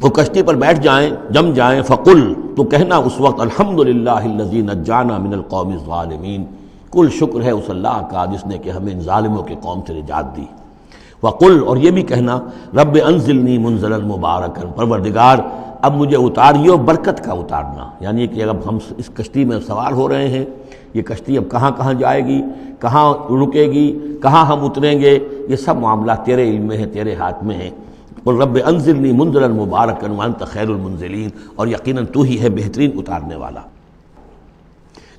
B: وہ کشتی پر بیٹھ جائیں، جم جائیں، فقل، تو کہنا اس وقت الحمدللہ الذی نجانا من القوم الظالمین، کل شکر ہے اس اللہ کا جس نے کہ ہمیں ان ظالموں کی قوم سے نجات دی۔ وقل، اور یہ بھی کہنا رب انزلنی منزلا مبارکا، پروردگار اب مجھے اتاریو برکت کا اتارنا، یعنی کہ اب ہم اس کشتی میں سوار ہو رہے ہیں، یہ کشتی اب کہاں کہاں جائے گی، کہاں رکے گی، کہاں ہم اتریں گے، یہ سب معاملات تیرے علم میں ہیں، تیرے ہاتھ میں ہیں۔ اور رب انزلنی منزلا مبارکا وانت خیر المنزلین، اور یقیناً تو ہی ہے بہترین اتارنے والا۔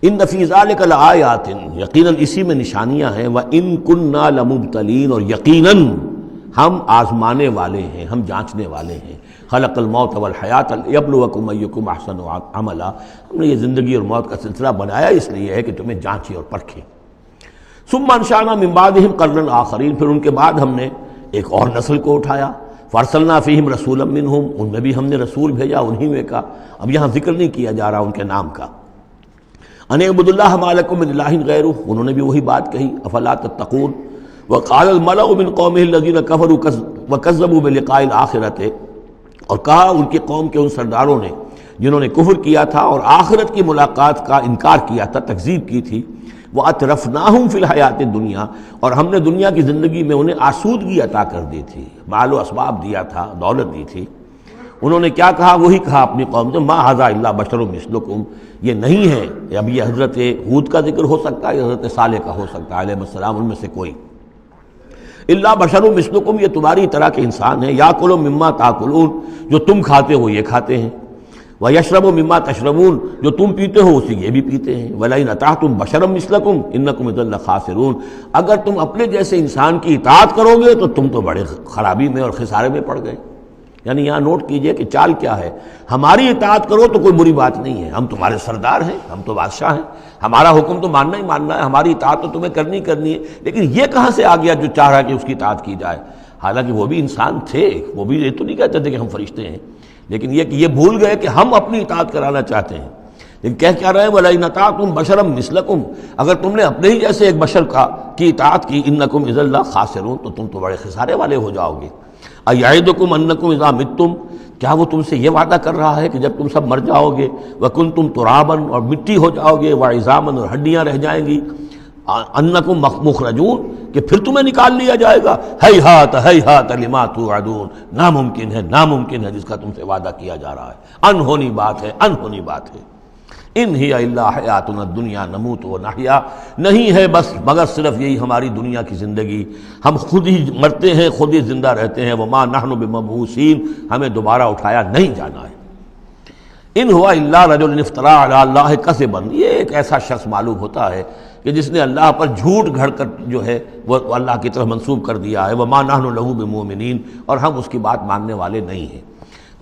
B: ان فی ذلک لآیات، یقیناً اسی میں نشانیاں ہیں، وان کنا لمبتلین، اور یقیناً ہم آزمانے والے ہیں، ہم جانچنے والے ہیں۔ خلق الموت والحیات لیبلوکم ایکم احسن عملا، ہم نے یہ زندگی اور موت کا سلسلہ بنایا اس لیے ہے کہ تمہیں جانچے اور پرکھے۔ ثم انشأنا من بعدہم قرنا آخرین، پھر ان کے بعد ہم نے ایک اور نسل کو اٹھایا۔ فارسلنا فیہم رسولا منہم، ان میں بھی ہم نے رسول بھیجا انہی میں کا، اب یہاں ذکر نہیں کیا جا رہا ان کے نام کا۔ ان اعبدوا اللہ ما لکم من الہ غیرہ، انہوں نے بھی وہی بات کہی، افلا تتقون۔ وقال الملأ من قومه الذین کفروا وکذبوا بلقاء الآخرۃ، اور کہا ان کی قوم کے ان سرداروں نے جنہوں نے کفر کیا تھا اور آخرت کی ملاقات کا انکار کیا تھا، تکذیب کی تھی، وَأَتْرَفْنَاهُمْ فِي الْحَيَاةِ الدُّنْيَا، اور ہم نے دنیا کی زندگی میں انہیں آسودگی عطا کر دی تھی، مال و اسباب دیا تھا، دولت دی تھی۔ انہوں نے کیا کہا، وہی کہا اپنی قوم سے، مَا هَذَا إِلَّا بَشَرٌ مِثْلُكُمْ، یہ نہیں ہے، اب یہ حضرت ہود کا ذکر ہو سکتا ہے، یہ حضرت صالح کا ہو سکتا ہے علیہ السلام، ان میں سے کوئی۔ إِلَّا بَشَرٌ مِثْلُكُمْ، یہ تمہاری طرح کے انسان ہیں، یَأْکُلُ مِمَّا تَأْکُلُونَ، جو تم کھاتے ہو یہ کھاتے ہیں، وَيَشْرَبُ مِمَّا تَشْرَبُونَ، جو تم پیتے ہو اسی یہ بھی پیتے ہیں، وَلَئِنْ أَطَعْتُمْ بَشَرًا مِثْلَكُمْ إِنَّكُمْ إِذًا لَخَاسِرُونَ، اگر تم اپنے جیسے انسان کی اطاعت کرو گے تو تم تو بڑے خرابی میں اور خسارے میں پڑ گئے۔ یعنی یہاں نوٹ کیجئے کہ چال کیا ہے، ہماری اطاعت کرو تو کوئی بری بات نہیں ہے، ہم تمہارے سردار ہیں، ہم تو بادشاہ ہیں، ہمارا حکم تو ماننا ہی ماننا ہے، ہماری اطاعت تو تمہیں کرنی کرنی ہے، لیکن یہ کہاں سے آ گیا جو چاہ رہا ہے کہ اس کی اطاعت کی جائے؟ حالانکہ وہ بھی انسان تھے، وہ بھی یہ تو نہیں کہتے تھے کہ ہم فرشتے ہیں، لیکن یہ کہ یہ بھول گئے کہ ہم اپنی اطاعت کرانا چاہتے ہیں۔ لیکن کہہ کیا رہے ہیں، وَلَئِنْ أَطَعْتُمْ بَشَرًا مِثْلَكُمْ، اگر تم نے اپنے ہی جیسے ایک بشر کی اطاعت کی، إِنَّكُمْ إِذًا لَخَاسِرُونَ، تو تم تو بڑے خسارے والے ہو جاؤ گے۔ أَيَعِدُكُمْ أَنَّكُمْ إِذَا مِتُّمْ، کیا وہ تم سے یہ وعدہ کر رہا ہے کہ جب تم سب مر جاؤ گے، وَكُنْتُمْ تُرَابًا، اور مٹی ہو جاؤ گے، وَعِظَامًا، اور ہڈیاں رہ جائیں گی، انکم مخرجون، کہ پھر تمہیں نکال لیا جائے گا، ہیہات لما توعدون، ناممکن ہے، ناممکن ہے جس کا تم سے وعدہ کیا جا رہا ہے، انہونی بات ہے، انہونی بات ہے۔ ان ہی الا حیاتنا الدنیا نموت و نحیا، نہیں ہے بس مگر صرف یہی ہماری دنیا کی زندگی، ہم خود ہی مرتے ہیں، خود ہی زندہ رہتے ہیں، وما نحن بمبعوثین، ہمیں دوبارہ اٹھایا نہیں جانا ہے۔ ان ہوا الا رجل افترى علی اللہ کذبا، یہ ایک ایسا شخص معلوم ہوتا ہے کہ جس نے اللہ پر جھوٹ گھڑ کر جو ہے وہ اللہ کی طرف منسوب کر دیا ہے، وما نحن له بمؤمنین، اور ہم اس کی بات ماننے والے نہیں ہیں۔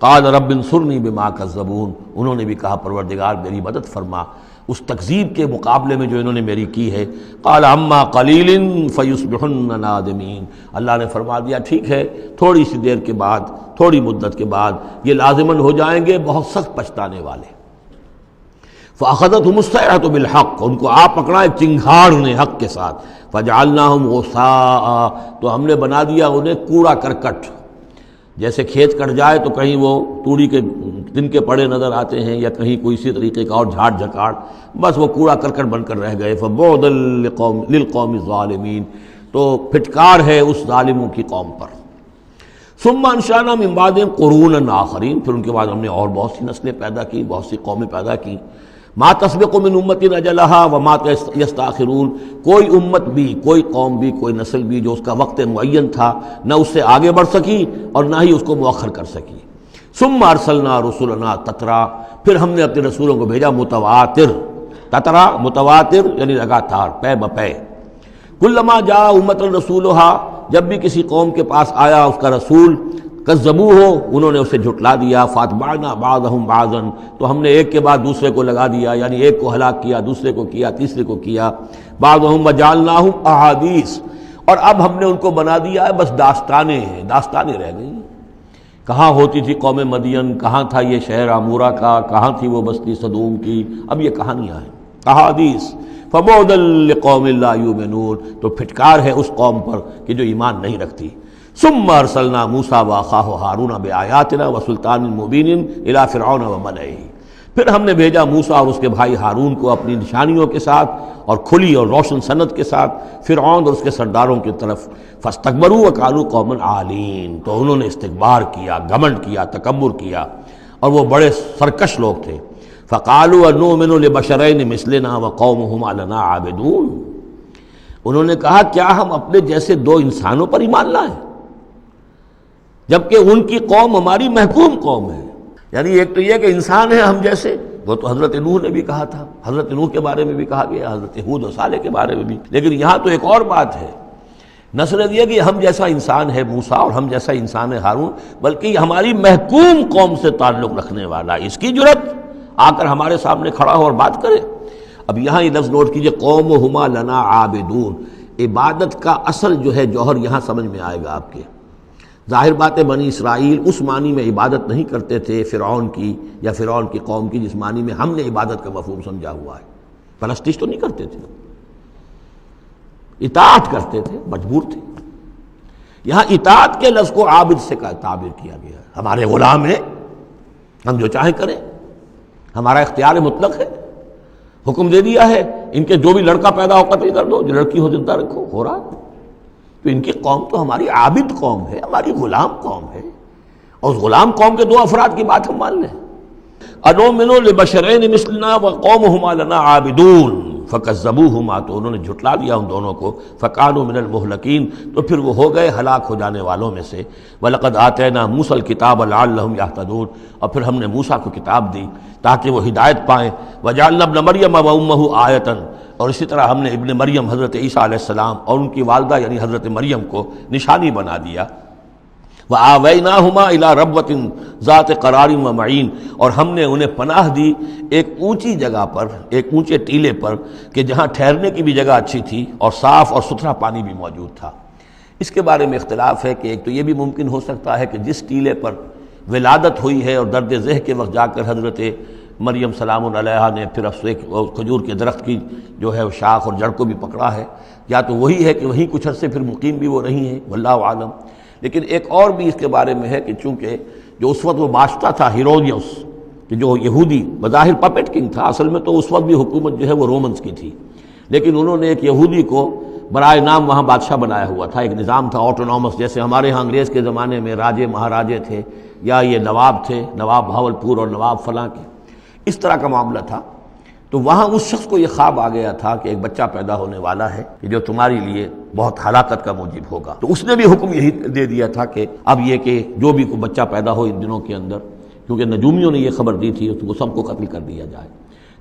B: قال رب انصرنی بما کذبون، انہوں نے بھی کہا پروردگار میری مدد فرما اس تکذیب کے مقابلے میں جو انہوں نے میری کی ہے۔ قال اما قلیل فیصبحن نادمین، اللہ نے فرما دیا ٹھیک ہے، تھوڑی سی دیر کے بعد، تھوڑی مدت کے بعد یہ لازماً ہو جائیں گے بہت سخت پچھتانے والے۔ فاخذتهم الصیحة بالحق، ان کو آپ پکڑا ایک چنگھاڑ نے حق کے ساتھ، فجعلناهم غثاء، تو ہم نے بنا دیا انہیں کوڑا کرکٹ، جیسے کھیت کٹ جائے تو کہیں وہ توڑی کے دن کے پڑے نظر آتے ہیں یا کہیں کوئی اسی طریقے کا اور جھاڑ جھکاڑ، بس وہ کوڑا کرکٹ بن کر رہ گئے۔ فبعدا للقوم الظالمین، تو پھٹکار ہے اس ظالموں کی قوم پر۔ ثم انشأنا من بعدهم قرونا آخرین، پھر ان کے بعد ہم نے اور بہت سی نسلیں پیدا کی، بہت سی قومیں پیدا کی۔ ما تسبق من امت اجلها وما یستاخرون، کوئی امت بھی، کوئی قوم بھی، کوئی نسل بھی جو اس کا وقت معین تھا نہ اس سے آگے بڑھ سکی اور نہ ہی اس کو مؤخر کر سکی۔ ثم ارسلنا رسلنا تترا، پھر ہم نے اپنے رسولوں کو بھیجا متواتر، تترا متواتر یعنی لگاتار، پے بپے۔ کلما جاء امۃ رسولها، جب بھی کسی قوم کے پاس آیا اس کا رسول، کذبوہ، انہوں نے اسے جھٹلا دیا، فاتبعنا بعضهم بعضا، تو ہم نے ایک کے بعد دوسرے کو لگا دیا، یعنی ایک کو ہلاک کیا، دوسرے کو کیا، تیسرے کو کیا۔ بعضهم وجعلناهم احادیث، اور اب ہم نے ان کو بنا دیا ہے بس داستانیں ہیں، داستانیں رہ گئی۔ کہاں ہوتی تھی قوم مدین، کہاں تھا یہ شہر عمورہ کا، کہاں تھی وہ بستی صدوم کی، اب یہ کہانیاں ہیں، احادیث۔ فبعدا لقوم لا یؤمنون، تو پھٹکار ہے اس قوم پر کہ جو ایمان نہیں رکھتی۔ ثم ارسلنا موسیٰ واخاہ ہارون بآیاتنا وسلطان مبین الی فرعون وملئہ، پھر ہم نے بھیجا موسیٰ اور اس کے بھائی ہارون کو اپنی نشانیوں کے ساتھ اور کھلی اور روشن سند کے ساتھ فرعون اور اس کے سرداروں کی طرف۔ فاستکبروا وقالوا قوم عالین، تو انہوں نے استکبار کیا، گھمنڈ کیا، تکبر کیا، اور وہ بڑے سرکش لوگ تھے۔ فقالوا انؤمن لبشرین مثلنا وقومهما لنا عابدون، انہوں نے کہا کیا ہم اپنے جیسے دو انسانوں پر ایمان لائیں جبکہ ان کی قوم ہماری محکوم قوم ہے۔ یعنی ایک تو یہ کہ انسان ہے ہم جیسے، وہ تو حضرت نوح نے بھی کہا تھا، حضرت نوح کے بارے میں بھی کہا گیا، حضرت ہود و صالح کے بارے میں بھی، لیکن یہاں تو ایک اور بات ہے، نہ صرف یہ کہ ہم جیسا انسان ہے موسیٰ اور ہم جیسا انسان ہے ہارون، بلکہ یہ ہماری محکوم قوم سے تعلق رکھنے والا، اس کی جرت آ کر ہمارے سامنے کھڑا ہو اور بات کرے۔ اب یہاں یہ لفظ نوٹ کیجئے، قومہما لنا عابدون، عبادت کا اصل جو ہے جوہر یہاں سمجھ میں آئے گا آپ کے۔ ظاہر بات ہے بنی اسرائیل اس معنی میں عبادت نہیں کرتے تھے فرعون کی یا فرعون کی قوم کی جس معنی میں ہم نے عبادت کا مفہوم سمجھا ہوا ہے، پرستش تو نہیں کرتے تھے، اطاعت کرتے تھے، مجبور تھے۔ یہاں اطاعت کے لفظ کو عابد سے تعبیر کیا گیا ہے، ہمارے غلام ہیں، ہم جو چاہیں کریں، ہمارا اختیار مطلق ہے، حکم دے دیا ہے ان کے جو بھی لڑکا پیدا ہو قتل کر دو، جو لڑکی ہو زندہ رکھو، ہو رہا ہے۔ تو ان کی قوم تو ہماری عابد قوم ہے، ہماری غلام قوم ہے، اور اس غلام قوم کے دو افراد کی بات ہم مان لیں۔ انؤمن لبشرین مثلنا وقومہما لنا عابدون، فکذبوہما، تو انہوں نے جھٹلا دیا ان دونوں کو، فکانوا من المہلکین، تو پھر وہ ہو گئے ہلاک ہو جانے والوں میں سے۔ وَلَقَدْ آتَيْنَا مُوسَى الْكِتَابَ لَعَلَّهُمْ يَهْتَدُونَ، اور پھر ہم نے موسیٰ کو کتاب دی تاکہ وہ ہدایت پائیں۔ وَجَعَلْنَا ابْنَ مَرْيَمَ وَأُمَّهُ آیَةً، اور اسی طرح ہم نے ابن مریم حضرت عیسیٰ علیہ السلام اور ان کی والدہ یعنی حضرت مریم کو نشانی بنا دیا۔ وَآوَيْنَاهُمَا إِلَىٰ رَبْوَةٍ ذَاتِ قَرَارٍ وَمَعِينٍ، اور ہم نے انہیں پناہ دی ایک اونچی جگہ پر، ایک اونچے ٹیلے پر کہ جہاں ٹھہرنے کی بھی جگہ اچھی تھی اور صاف اور ستھرا پانی بھی موجود تھا۔ اس کے بارے میں اختلاف ہے کہ ایک تو یہ بھی ممکن ہو سکتا ہے کہ جس ٹیلے پر ولادت ہوئی ہے اور درد ذہ کے وقت جا کر حضرت مریم سلام علیہا نے پھر کھجور کے درخت کی جو ہے شاخ اور جڑ کو بھی پکڑا ہے، یا تو وہی ہے کہ وہیں کچھ عرصے پھر مقیم بھی وہ رہی ہیں، واللہ عالم۔ لیکن ایک اور بھی اس کے بارے میں ہے کہ چونکہ جو اس وقت وہ بادشاہ تھا ہیرودیوس، کہ جو یہودی بظاہر پپٹ کنگ تھا، اصل میں تو اس وقت بھی حکومت جو ہے وہ رومنز کی تھی، لیکن انہوں نے ایک یہودی کو برائے نام وہاں بادشاہ بنایا ہوا تھا۔ ایک نظام تھا آٹونومس، جیسے ہمارے ہاں انگریز کے زمانے میں راجے مہاراجے تھے یا یہ نواب تھے، نواب بہاولپور اور نواب فلاں کے، اس طرح کا معاملہ تھا۔ تو وہاں اس شخص کو یہ خواب آ گیا تھا کہ ایک بچہ پیدا ہونے والا ہے کہ جو تمہاری لیے بہت ہلاکت کا موجب ہوگا، تو اس نے بھی حکم یہی دے دیا تھا کہ اب یہ کہ جو بھی کوئی بچہ پیدا ہو ان دنوں کے اندر، کیونکہ نجومیوں نے یہ خبر دی تھی تو وہ سب کو قتل کر دیا جائے۔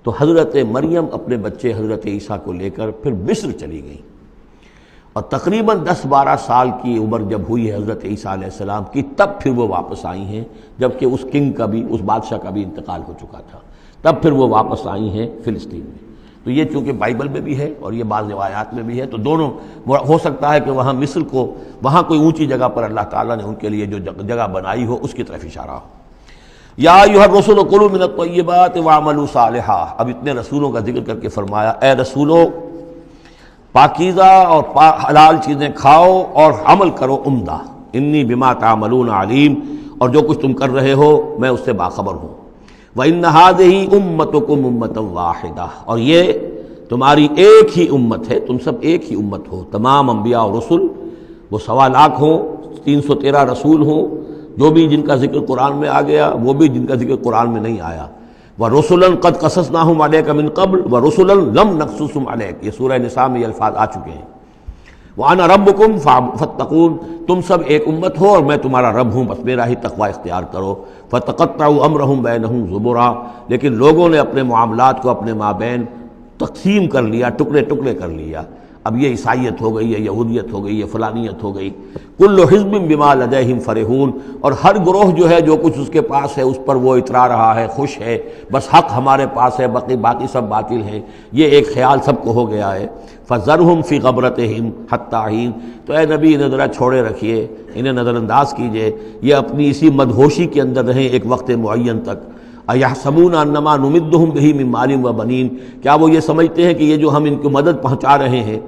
B: تو حضرت مریم اپنے بچے حضرت عیسیٰ کو لے کر پھر مصر چلی گئیں، اور تقریباً 10-12 سال کی عمر جب ہوئی ہے حضرت عیسیٰ علیہ السلام کی، تب پھر وہ واپس آئی ہیں، جبکہ اس کنگ کا بھی، اس بادشاہ کا بھی انتقال ہو چکا تھا، تب پھر وہ واپس آئی ہیں فلسطین میں۔ تو یہ چونکہ بائبل میں بھی ہے اور یہ بعض روایات میں بھی ہے، تو دونوں ہو سکتا ہے کہ وہاں مصر کو، وہاں کوئی اونچی جگہ پر اللہ تعالیٰ نے ان کے لیے جو جگہ بنائی ہو اس کی طرف اشارہ ہو۔ یا ایھا الرسل کلوا من الطیبات واعملوا صالحا، اب اتنے رسولوں کا ذکر کر کے فرمایا اے رسولو پاکیزہ اور حلال چیزیں کھاؤ اور عمل کرو عمدہ، انی بما تعملون علیم، اور جو کچھ تم کر رہے ہو میں اس سے باخبر ہوں۔ وَإِنَّ هَٰذِهِ أُمَّتُكُمْ أُمَّةً وَاحِدَةً، اور یہ تمہاری ایک ہی امت ہے، تم سب ایک ہی امت ہو، تمام انبیاء اور رسل، وہ 1.25 لاکھ ہوں، 313 رسول ہوں، جو بھی جن کا ذکر قرآن میں آ گیا، وہ بھی جن کا ذکر قرآن میں نہیں آیا۔ وَرُسُلًا قَدْ قَصَصْنَاهُمْ عَلَيْكَ مِن قَبْلُ وَرُسُلًا لَمْ نَقْصُصْهُمْ عَلَيْكَ، یہ سورہ نساء میں یہ الفاظ آ چکے ہیں۔ وَأَنَا رَبُّكُمْ فَاتَّقُونِ، تم سب ایک امت ہو اور میں تمہارا رب ہوں، بس میرا ہی تقوی اختیار کرو۔ فَتَقَطَّعُوا أَمْرَهُمْ بَيْنَهُمْ زُبُرًا، لیکن لوگوں نے اپنے معاملات کو اپنے مابین تقسیم کر لیا، ٹکڑے ٹکڑے کر لیا۔ اب یہ عیسائیت ہو گئی، یہ یہودیت ہو گئی، یہ فلانیت ہو گئی۔ کل حزب بما لدیہم فرحون، اور ہر گروہ جو ہے جو کچھ اس کے پاس ہے اس پر وہ اترا رہا ہے، خوش ہے، بس حق ہمارے پاس ہے، باقی سب باطل ہیں، یہ ایک خیال سب کو ہو گیا ہے۔ فذرہم فی غبرتہم حتی حین، تو اے نبی انہیں ذرا چھوڑے رکھیے، انہیں نظر انداز کیجئے، یہ اپنی اسی مدہوشی کے اندر رہیں ایک وقت معین تک۔ اَیَحْسَبُونَ أَنَّمَا نُمِدُّهُم بِهِ مِن مَالٍ وَبَنِینَ، کیا وہ یہ سمجھتے ہیں کہ یہ جو ہم ان کو مدد پہنچا رہے ہیں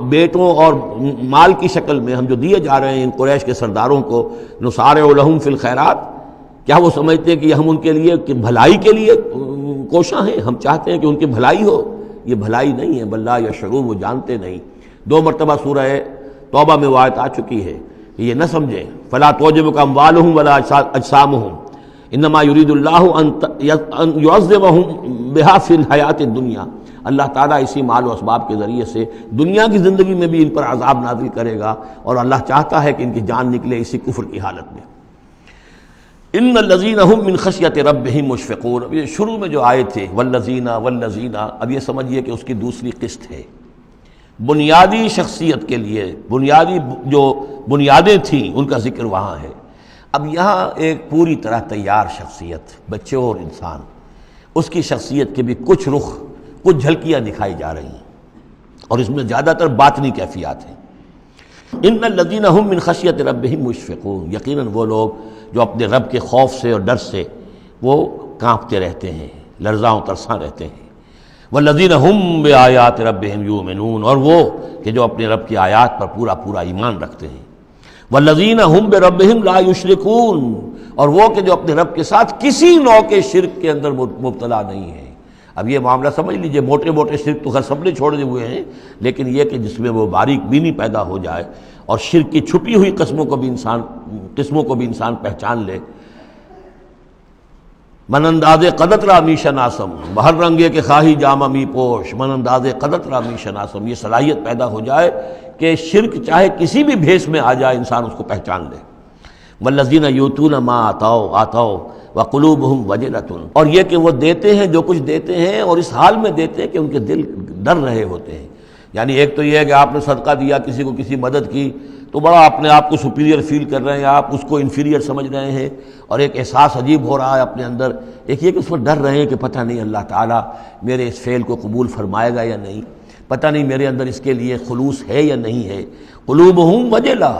B: بیٹوں اور مال کی شکل میں، ہم جو دیے جا رہے ہیں ان قریش کے سرداروں کو، نُسَارِعُ لَهُم فِی الْخَیرَات، کیا وہ سمجھتے ہیں کہ ہم ان کے لیے بھلائی کے لیے کوشاں ہیں، ہم چاہتے ہیں کہ ان کی بھلائی ہو؟ یہ بھلائی نہیں ہے، بل لا یشعرون، وہ جانتے نہیں۔ 2 مرتبہ سورہ توبہ میں وہ آیت آ چکی ہے کہ یہ نہ سمجھیں، فلا تعجبک اموالہم ولا اجسامہم انما یرید اللہ ان یعذبہم بہا فی الحیات الدنیا، اللہ تعالیٰ اسی مال و اسباب کے ذریعے سے دنیا کی زندگی میں بھی ان پر عذاب نازل کرے گا، اور اللہ چاہتا ہے کہ ان کی جان نکلے اسی کفر کی حالت میں۔ ان الذین هم من خشیۃ ربہم مشفقون، اب یہ شروع میں جو آئے تھے والذین، اب یہ سمجھیے کہ اس کی دوسری قسط ہے۔ بنیادی شخصیت کے لیے بنیادی جو بنیادیں تھیں ان کا ذکر وہاں ہے۔ اب یہاں ایک پوری طرح تیار شخصیت، بچے اور انسان، اس کی شخصیت کے بھی کچھ رخ، کچھ جھلکیاں دکھائی جا رہی ہیں، اور اس میں زیادہ تر باطنی کیفیات ہیں۔ ان الذین هم من خشیۃ ربہم مشفقون، یقیناً وہ لوگ جو اپنے رب کے خوف سے اور ڈر سے وہ کانپتے رہتے ہیں، لرزاں و ترساں رہتے ہیں۔ والذین هم بآیات ربہم یؤمنون، اور وہ کہ جو اپنے رب کی آیات پر پورا ایمان رکھتے ہیں۔ والذین هم بربہم لا یشرکون، اور وہ کہ جو اپنے رب کے ساتھ کسی نوع کے شرک کے اندر مبتلا نہیں ہے۔ اب یہ معاملہ سمجھ لیجئے، موٹے شرک تو سب نے چھوڑے ہوئے ہیں، لیکن یہ کہ جس میں وہ باریک بینی پیدا ہو جائے اور شرک کی چھپی ہوئی قسموں کو بھی انسان پہچان لے۔ من انداز قدت را می شناسم، بہر رنگے کے خواہی جامہ می پوش، من انداز قدت را می شناسم، یہ صلاحیت پیدا ہو جائے کہ شرک چاہے کسی بھی بھیس میں آ جائے انسان اس کو پہچان لے۔ والذین یؤتون ما آتوا وقلوبہم وجلۃ، اور یہ کہ وہ دیتے ہیں جو کچھ دیتے ہیں اور اس حال میں دیتے ہیں کہ ان کے دل ڈر رہے ہوتے ہیں۔ یعنی ایک تو یہ ہے کہ آپ نے صدقہ دیا، کسی کو کسی مدد کی تو بڑا اپنے آپ کو سپیریئر فیل کر رہے ہیں، آپ اس کو انفیریئر سمجھ رہے ہیں اور ایک احساس عجیب ہو رہا ہے اپنے اندر۔ ایک یہ کہ اس پر ڈر رہے ہیں کہ پتہ نہیں اللہ تعالیٰ میرے اس فعل کو قبول فرمائے گا یا نہیں، پتہ نہیں میرے اندر اس کے لیے خلوص ہے یا نہیں ہے۔ قلوبہم وجلہ،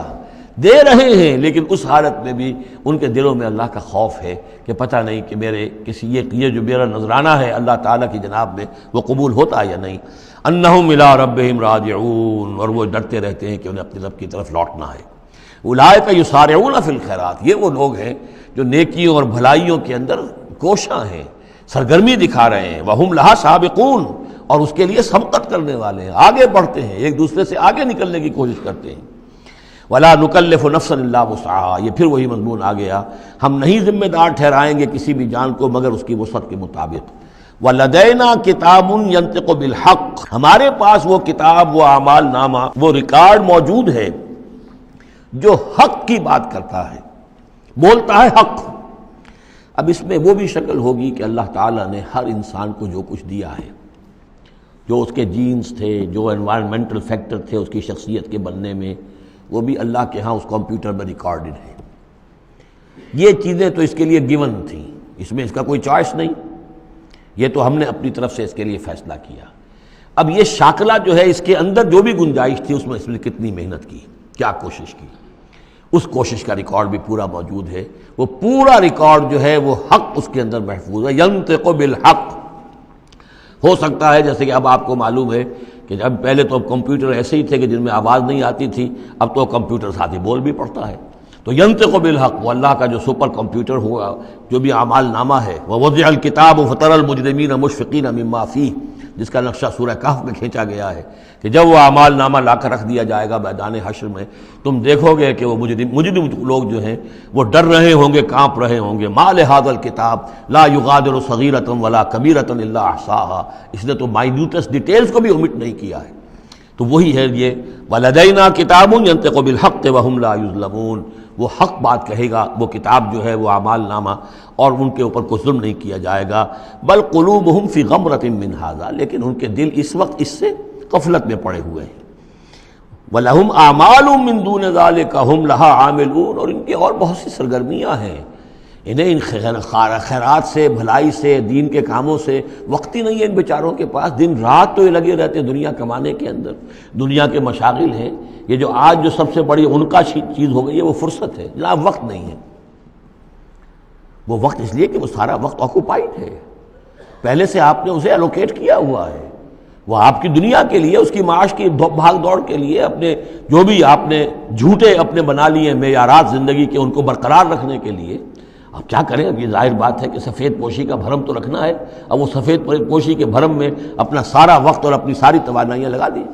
B: دے رہے ہیں لیکن اس حالت میں بھی ان کے دلوں میں اللہ کا خوف ہے کہ پتہ نہیں کہ میرے کسی یہ جو میرا نذرانہ ہے اللہ تعالیٰ کی جناب میں وہ قبول ہوتا ہے یا نہیں۔ انہم الی ربہم راجعون، اور وہ ڈرتے رہتے ہیں کہ انہیں اپنے رب کی طرف لوٹنا ہے۔ اولئک یسارعون فی الخیرات، یہ وہ لوگ ہیں جو نیکیوں اور بھلائیوں کے اندر کوشاں ہیں، سرگرمی دکھا رہے ہیں۔ وہم لہا سابقون، اور اس کے لیے سبقت کرنے والے ہیں، آگے بڑھتے ہیں، ایک دوسرے سے آگے نکلنے کی کوشش کرتے ہیں۔ ولا نکلف نفسا الا وسعها، یہ پھر وہی مضمون آ گیا، ہم نہیں ذمہ دار ٹھہرائیں گے کسی بھی جان کو مگر اس کی وسعت کے مطابق۔ وَلَدَيْنَا كِتَابٌ يَنطِقُ بِالْحَقِّ، ہمارے پاس وہ کتاب، وہ اعمال نامہ، وہ ریکارڈ موجود ہے جو حق کی بات کرتا ہے، بولتا ہے حق۔ اب اس میں وہ بھی شکل ہوگی کہ اللہ تعالیٰ نے ہر انسان کو جو کچھ دیا ہے، جو اس کے جینز تھے، جو انوائرمنٹل فیکٹر تھے اس کی شخصیت کے بننے میں، وہ بھی اللہ کے ہاں اس کمپیوٹر میں ریکارڈڈ ہے۔ یہ چیزیں تو اس کے لیے گیون تھیں، اس میں اس کا کوئی چوائس نہیں، یہ تو ہم نے اپنی طرف سے اس کے لیے فیصلہ کیا۔ اب یہ شاکلہ جو ہے اس کے اندر جو بھی گنجائش تھی اس نے کتنی محنت کی، کیا کوشش کی، اس کوشش کا ریکارڈ بھی پورا موجود ہے۔ وہ پورا ریکارڈ جو ہے وہ حق اس کے اندر محفوظ ہے۔ ینطق بالحق، ہو سکتا ہے جیسے کہ اب آپ کو معلوم ہے کہ جب پہلے تو کمپیوٹر ایسے ہی تھے کہ جن میں آواز نہیں آتی تھی، اب تو کمپیوٹر ساتھ ہی بول بھی پڑتا ہے۔ تو ینطق بالحق، وہ اللہ کا جو سپر کمپیوٹر ہوا، جو بھی اعمال نامہ ہے، ووضع الکتاب فتری المجرمین مشفقین مما فیہ، جس کا نقشہ سورہ کہف میں کھینچا گیا ہے کہ جب وہ اعمال نامہ لا کر رکھ دیا جائے گا میدان حشر میں، تم دیکھو گے کہ وہ مجرم لوگ جو ہیں وہ ڈر رہے ہوں گے، کانپ رہے ہوں گے۔ ما لہذا الکتاب لا یغادر صغیرۃ ولا کبیرۃ الا احصاها، اس نے تو مائنیوٹس ڈیٹیلز کو بھی omit نہیں کیا ہے۔ تو وہی ہے یہ ولدینا کتاب ینطق بالحق وہم لا یظلمون، وہ حق بات کہے گا، وہ کتاب جو ہے وہ اعمال نامہ، اور ان کے اوپر کوئی ظلم نہیں کیا جائے گا۔ بل قلوبہم فی غمرۃ من ھذا، لیکن ان کے دل اس وقت اس سے غفلت میں پڑے ہوئے ہیں۔ وَلَهُمْ أَعْمَالٌ مِّن دُونِ ذَلِكَ هُمْ لَهَا عَامِلُونَ، اور ان کی اور بہت سی سرگرمیاں ہیں، انہیں ان خیرات سے، بھلائی سے، دین کے کاموں سے وقت ہی نہیں ہے ان بیچاروں کے پاس۔ دن رات تو یہ لگے رہتے ہیں دنیا کمانے کے اندر، دنیا کے مشاغل ہیں۔ یہ جو آج جو سب سے بڑی ان کا چیز ہو گئی ہے وہ فرصت ہے، جناب وقت نہیں ہے۔ وہ وقت اس لیے کہ وہ سارا وقت آکوپائڈ ہے، پہلے سے آپ نے اسے الوکیٹ کیا ہوا ہے، وہ آپ کی دنیا کے لیے، اس کی معاش کی بھاگ دوڑ کے لیے، اپنے جو بھی آپ نے جھوٹے اپنے بنا لیے معیارات زندگی کے ان کو برقرار رکھنے کے لیے۔ اب کیا کریں، اب یہ ظاہر بات ہے کہ سفید پوشی کا بھرم تو رکھنا ہے، اب وہ سفید پوشی کے بھرم میں اپنا سارا وقت اور اپنی ساری توانائیاں لگا دی۔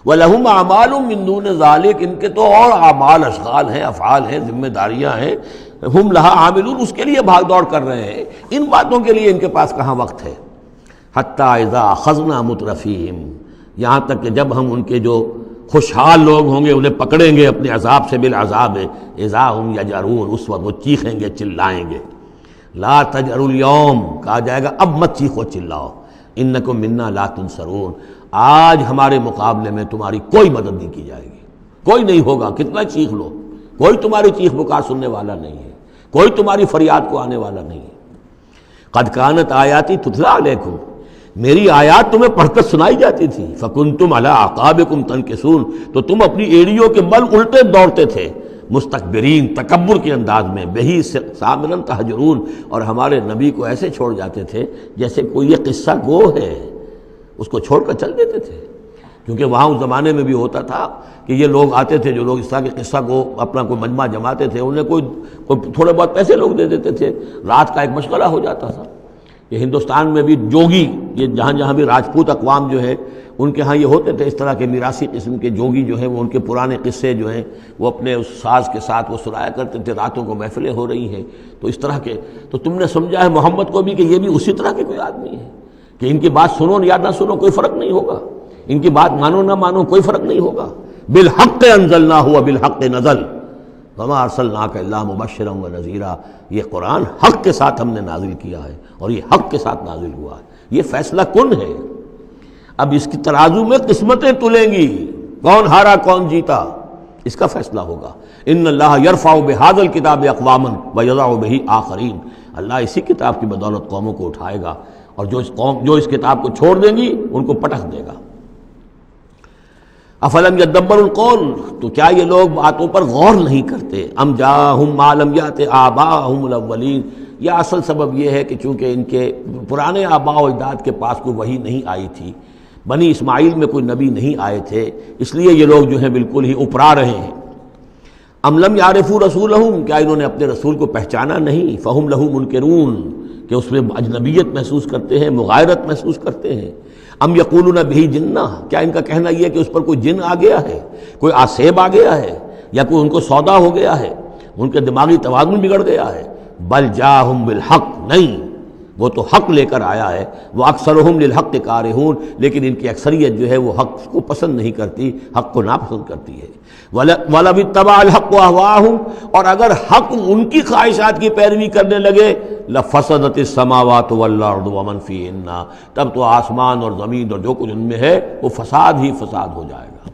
B: وَلَهُمْ أَعْمَالٌ مِّن دُونِ ذَلِكَ، ان کے تو اور اعمال، اشغال ہیں، افعال ہیں، ذمہ داریاں ہیں۔ ہم لہا عاملون، اس کے لیے بھاگ دوڑ کر رہے ہیں، ان باتوں کے لیے ان کے پاس کہاں وقت ہے۔ حتیٰ اذا اخذنا مترفیہم، یہاں تک کہ جب ہم ان کے جو خوشحال لوگ ہوں گے انہیں پکڑیں گے اپنے عذاب سے، بالعذاب اذا ہم یجرون، اس وقت وہ چیخیں گے، چلائیں گے۔ لا تجروا اليوم، کہا جائے گا اب مت چیخو چلاؤ، انکم منا لا تنصرون، آج ہمارے مقابلے میں تمہاری کوئی مدد نہیں کی جائے گی، کوئی نہیں ہوگا، کتنا چیخ لو، کوئی تمہاری چیخ پکار سننے والا نہیں ہے، کوئی تمہاری فریاد کو آنے والا نہیں ہے۔ قد کانت آیاتی تتلی علیکم، میری آیات تمہیں پڑھ کر سنائی جاتی تھی، فکنتم علی اعقابکم تنکسون، تو تم اپنی ایڑیوں کے بل الٹے دوڑتے تھے، مستکبرین، تکبر کے انداز میں، بہی سامرن تہجرون، اور ہمارے نبی کو ایسے چھوڑ جاتے تھے جیسے کوئی یہ قصہ گو ہے، اس کو چھوڑ کر چل دیتے تھے۔ کیونکہ وہاں اس زمانے میں بھی ہوتا تھا کہ یہ لوگ آتے تھے جو لوگ اس طرح کے قصہ کو اپنا کوئی مجمع جماتے تھے، انہیں کوئی تھوڑے بہت پیسے لوگ دے دیتے تھے، رات کا ایک مشغلہ ہو جاتا تھا۔ یہ ہندوستان میں بھی جوگی یہ جہاں جہاں بھی راجپوت اقوام جو ہے ان کے ہاں یہ ہوتے تھے اس طرح کے میراثی قسم کے جوگی جو ہیں، وہ ان کے پرانے قصے جو ہیں وہ اپنے اس ساز کے ساتھ وہ سنایا کرتے تھے، راتوں کو محفلیں ہو رہی ہیں تو اس طرح کے، تو تم نے سمجھا ہے محمد کو بھی کہ یہ بھی اسی طرح کے کوئی آدمی ہے کہ ان کی بات سنو یا نہ سنو کوئی فرق نہیں ہوگا، ان کی بات مانو نہ مانو کوئی فرق نہیں ہوگا. بالحق انزلناہ وبالحق نزل وما ارسلناک الا مبشرا ونذیرا. یہ قرآن حق کے ساتھ ہم نے نازل کیا ہے اور یہ حق کے ساتھ نازل ہوا ہے. یہ فیصلہ کن ہے. اب اس کی ترازو میں قسمتیں تلیں گی، کون ہارا کون جیتا اس کا فیصلہ ہوگا. ان اللہ یرفع بہذا الکتاب اقواما ویضع بہ آخرین. اللہ اسی کتاب کی بدولت قوموں کو اٹھائے گا اور جو اس کتاب کو چھوڑ دیں گی ان کو پٹخ دے گا. افلم یدبروا القول، تو کیا یہ لوگ باتوں پر غور نہیں کرتے؟ ام جاءہم ما لم یأت آباءہم الاولین. یہ اصل سبب یہ ہے کہ چونکہ ان کے پرانے آباء و اجداد کے پاس کوئی وحی نہیں آئی تھی، بنی اسماعیل میں کوئی نبی نہیں آئے تھے، اس لیے یہ لوگ جو ہیں بالکل ہی اپرا رہے ہیں. ام لم یعرفوا رسولہم، کیا انہوں نے اپنے رسول کو پہچانا نہیں؟ فہم لہ منکرون، کہ اس میں اجنبیت محسوس کرتے ہیں، مغایرت محسوس کرتے ہیں. ام یقولون بہ جنہ، کیا ان کا کہنا یہ ہے کہ اس پر کوئی جن آ گیا ہے، کوئی آسیب آ گیا ہے، یا کوئی ان کو سودا ہو گیا ہے، ان کے دماغی توازن بگڑ گیا ہے. بل جاءہم بالحق، نہیں، وہ تو حق لے کر آیا ہے. وہ اکثرہم للحق کارہون، لیکن ان کی اکثریت جو ہے وہ حق کو پسند نہیں کرتی، حق کو ناپسند کرتی ہے. وَلَوِ اتَّبَعَ الْحَقُّ أَهْوَاءَهُمْ، اور اگر حق ان کی خواہشات کی پیروی کرنے لگے، لَفَسَدَتِ السَّمَاوَاتُ وَالْأَرْضُ وَمَنْ فِيهِنَّ، تب تو آسمان اور زمین اور جو کچھ ان میں ہے وہ فساد ہی فساد ہو جائے گا.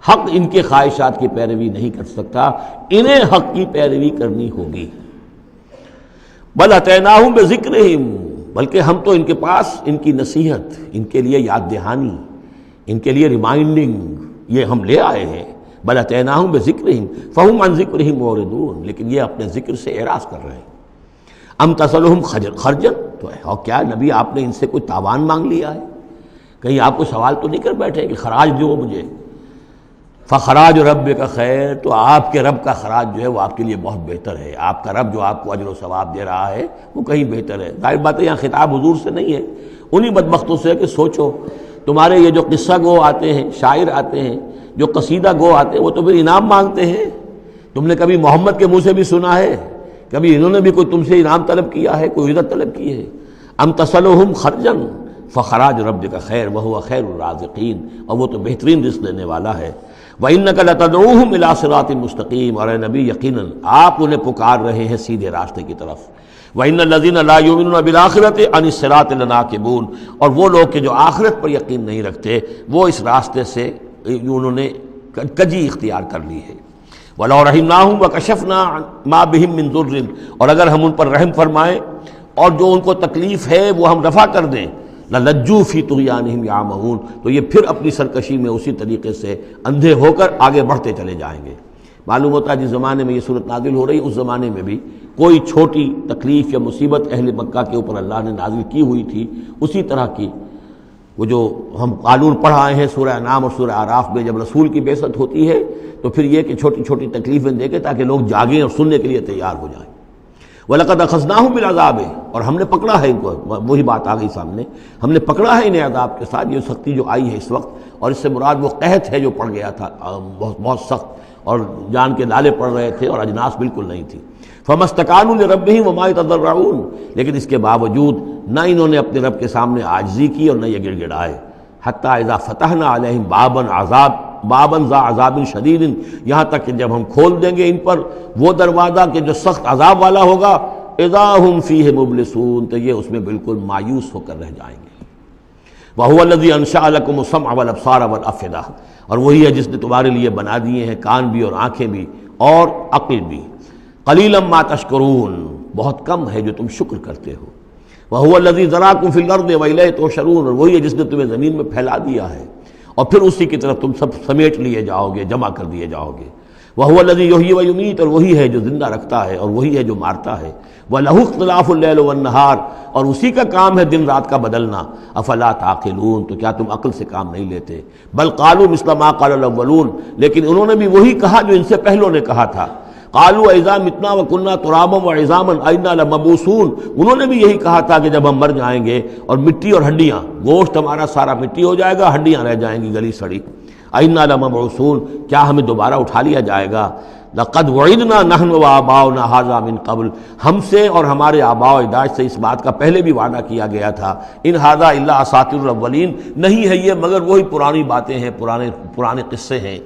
B: حق ان کے خواہشات کی پیروی نہیں کر سکتا، انہیں حق کی پیروی کرنی ہوگی. بل اتیناہم بذکرہم، بلکہ ہم تو ان کے پاس ان کی نصیحت، ان کے لیے یاد دہانی، ان کے لیے ریمائنڈنگ یہ ہم لے آئے ہیں. بل اتیناہم بذکرہم فہم عن ذکرہم معرضون، لیکن یہ اپنے ذکر سے اعراض کر رہے ہیں. ام تسلہم خرجا، تو اور کیا نبی آپ نے ان سے کوئی تاوان مانگ لیا ہے؟ کہیں آپ کو سوال تو نہیں کر بیٹھے کہ خراج دو مجھے؟ فخراج ربک خیر، تو آپ کے رب کا خراج جو ہے وہ آپ کے لیے بہت بہتر ہے. آپ کا رب جو آپ کو اجر و ثواب دے رہا ہے وہ کہیں بہتر ہے. ظاہر بات ہے یہاں خطاب حضور سے نہیں ہے، انہی بدبختوں سے ہے کہ سوچو تمہارے یہ جو قصہ گو آتے ہیں، شاعر آتے ہیں، جو قصیدہ گو آتے ہیں، وہ تو پھر انعام مانگتے ہیں. تم نے کبھی محمد کے منہ سے بھی سنا ہے؟ کبھی انہوں نے بھی کوئی تم سے انعام طلب کیا ہے، کوئی عزت طلب کی ہے؟ ام تسلہم خرجا فخراج ربک خیر وہو خیر الرازقین، اور وہ تو بہترین رزق دینے والا ہے. وَإِنَّكَ لَتَدْعُوهُمْ إِلَىٰ صِرَاطٍ مُسْتَقِيمٍ، اور اے نبی یقیناً آپ انہیں پکار رہے ہیں سیدھے راستے کی طرف. وَإِنَّ الَّذِينَ لَا يُؤْمِنُونَ بِالْآخِرَةِ عَنِ الصِّرَاطِ لَنَاكِبُونَ، اور وہ لوگ کہ جو آخرت پر یقین نہیں رکھتے وہ اس راستے سے انہوں نے کجی اختیار کر لی ہے. وَلَوْ رَحِمْنَاهُمْ وَكَشَفْنَا مَا بِهِمْ مِنْ ضُرٍّ، اور اگر ہم ان پر رحم فرمائیں اور جو ان کو تکلیف ہے وہ ہم رفع کر دیں، لَلَجُّوا فِي طُغْيَانِهِمْ يَعْمَهُونَ، تو یہ پھر اپنی سرکشی میں اسی طریقے سے اندھے ہو کر آگے بڑھتے چلے جائیں گے. معلوم ہوتا ہے جس زمانے میں یہ صورت نازل ہو رہی، اس زمانے میں بھی کوئی چھوٹی تکلیف یا مصیبت اہل مکہ کے اوپر اللہ نے نازل کی ہوئی تھی، اسی طرح کی وہ جو ہم قانون پڑھ آئے ہیں سورہ انعام اور سورہ اعراف میں، جب رسول کی بعثت ہوتی ہے تو پھر یہ کہ چھوٹی چھوٹی تکلیفیں دے کے تاکہ لوگ جاگیں اور سننے کے لیے تیار ہو جائیں. وَلَقَدْ أَخَذْنَاهُمْ بِالْعَذَابِ، اور ہم نے پکڑا ہے ان کو، وہی بات آ گئی سامنے، ہم نے پکڑا ہے انہیں عذاب کے ساتھ. یہ سختی جو آئی ہے اس وقت، اور اس سے مراد وہ قحط ہے جو پڑ گیا تھا بہت بہت سخت، اور جان کے نالے پڑ رہے تھے اور اجناس بالکل نہیں تھی. فَمَا اسْتَكَانُوا لِرَبِّهِمْ وَمَا يَتَضَرَّعُونَ، لیکن اس کے باوجود نہ انہوں نے اپنے رب کے سامنے عاجزی کی اور نہ یہ گڑ گڑائے. حَتَّى إِذَا فَتَحْنَا عَلَيْهِمْ بابًا ذا عذاب شدید، یہاں تک کہ جب ہم کھول دیں گے ان پر وہ دروازہ کہ جو سخت عذاب والا ہوگا، اذا ہم فیہ مبلسون، تو یہ اس میں بالکل مایوس ہو کر رہ جائیں گے. وَهُوَ الَّذِي أَنشَأَ لَكُمُ السَّمْعَ وَالْأَبْصَارَ وَالْأَفْئِدَةَ، اور وہی ہے جس نے تمہارے لیے بنا دیے ہیں کان بھی اور آنکھیں بھی اور عقل بھی. قَلِيلًا مَا تَشْكُرُونَ، بہت کم ہے جو تم شکر کرتے ہو. وَهُوَ الَّذِي ذَرَاكُمْ فِي الْأَرْضِ وَإِلَيْهِ تُحْشَرُونَ، اور وہی ہے جس نے تمہیں زمین میں پھیلا دیا ہے اور پھر اسی کی طرف تم سب سمیٹ لیے جاؤ گے، جمع کر دیے جاؤ گے. وَهُوَ الَّذِي يُحْيِي وَيُمِيتُ، اور وہی ہے جو زندہ رکھتا ہے اور وہی ہے جو مارتا ہے. وَلَهُ اخْتِلَافُ اللَّيْلِ وَالنَّهَارِ، اور اسی کا کام ہے دن رات کا بدلنا. أَفَلَا تَعْقِلُونَ، تو کیا تم عقل سے کام نہیں لیتے؟ بل قالوا مثل ما قال الاولون، لیکن انہوں نے بھی وہی کہا جو ان سے پہلوں نے کہا تھا. قالوا اذا متنا وكنا ترابا وعظاما ائنا لمبعوثون، انہوں نے بھی یہی کہا تھا کہ جب ہم مر جائیں گے اور مٹی اور ہڈیاں، گوشت ہمارا سارا مٹی ہو جائے گا، ہڈیاں رہ جائیں گی گلی سڑی، ائنا لمبعوثون، کیا ہمیں دوبارہ اٹھا لیا جائے گا؟ لقد وعدنا نحن وآباؤنا هذا من قبل، ہم سے اور ہمارے آباء و اجداد سے اس بات کا پہلے بھی وعدہ کیا گیا تھا، ان هذا الا اساطیر الاولین، نہیں ہے یہ مگر وہی پرانی باتیں ہیں، پرانے قصے ہیں۔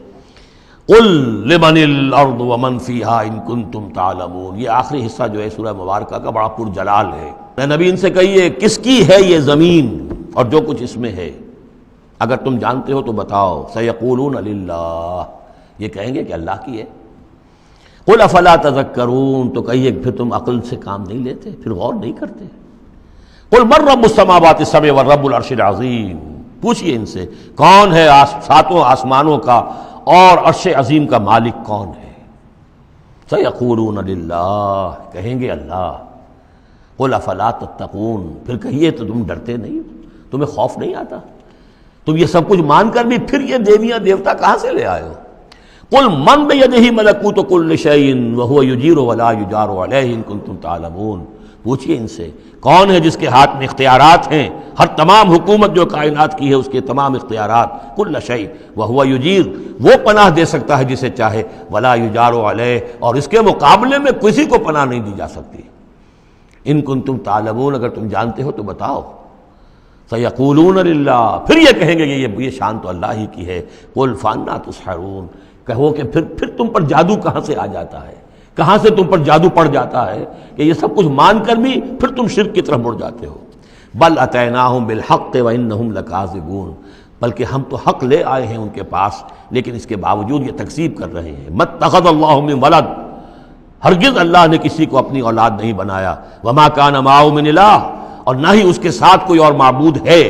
B: قل لمن الارض ومن فیہا ان کنتم تعلمون، یہ آخری حصہ جو ہے سورہ مبارکہ کا بڑا پرجلال ہے۔ اے نبی ان سے کہیے کس کی ہے یہ زمین اور جو کچھ اس میں ہے، اگر تم جانتے ہو تو بتاؤ۔ سیقولون للہ، یہ کہیں گے کہ اللہ کی ہے۔ قل افلا تذکرون، تو کہیے پھر تم عقل سے کام نہیں لیتے، پھر غور نہیں کرتے۔ قل من رب السماوات السبع ورب العرش العظیم، پوچھئے ان سے کون ہے ساتوں آسمانوں کا اور عرش عظیم کا مالک کون ہے؟ سیقولون للہ، کہیں گے اللہ۔ قل افلا تتقون، پھر کہیے تو تم ڈرتے نہیں، تمہیں خوف نہیں آتا؟ تم یہ سب کچھ مان کر بھی پھر یہ دیویاں دیوتا کہاں سے لے آئے ہو؟ قل من بیدہ ملکوت کل شیء وہو یجیر ولا یجار علیہ ان کنتم تعلمون، پوچھئے ان سے کون ہے جس کے ہاتھ میں اختیارات ہیں، ہر تمام حکومت جو کائنات کی ہے اس کے تمام اختیارات، کل شیء وہو یجیر، وہ پناہ دے سکتا ہے جسے چاہے، ولا یجار علیہ، اور اس کے مقابلے میں کسی کو پناہ نہیں دی جا سکتی۔ ان کنتم تعلمون، اگر تم جانتے ہو تو بتاؤ۔ سیقولون للہ، پھر یہ کہیں گے کہ یہ شان تو اللہ ہی کی ہے۔ قل فانا تسحرون، کہو کہ پھر تم پر جادو کہاں سے آ جاتا ہے، کہاں سے تم پر جادو پڑ جاتا ہے کہ یہ سب کچھ مان کر بھی پھر تم شرک کی طرف مڑ جاتے ہو۔ بل اتیناہم بالحق وانہم لکاذبون، بلکہ ہم تو حق لے آئے ہیں ان کے پاس، لیکن اس کے باوجود یہ تکذیب کر رہے ہیں۔ مَتَّخَذَ اللَّهُ مِن وَلَدٍ، ہرگز اللہ نے کسی کو اپنی اولاد نہیں بنایا۔ وما کان معہ من الہ، اور نہ ہی اس کے ساتھ کوئی اور معبود ہے۔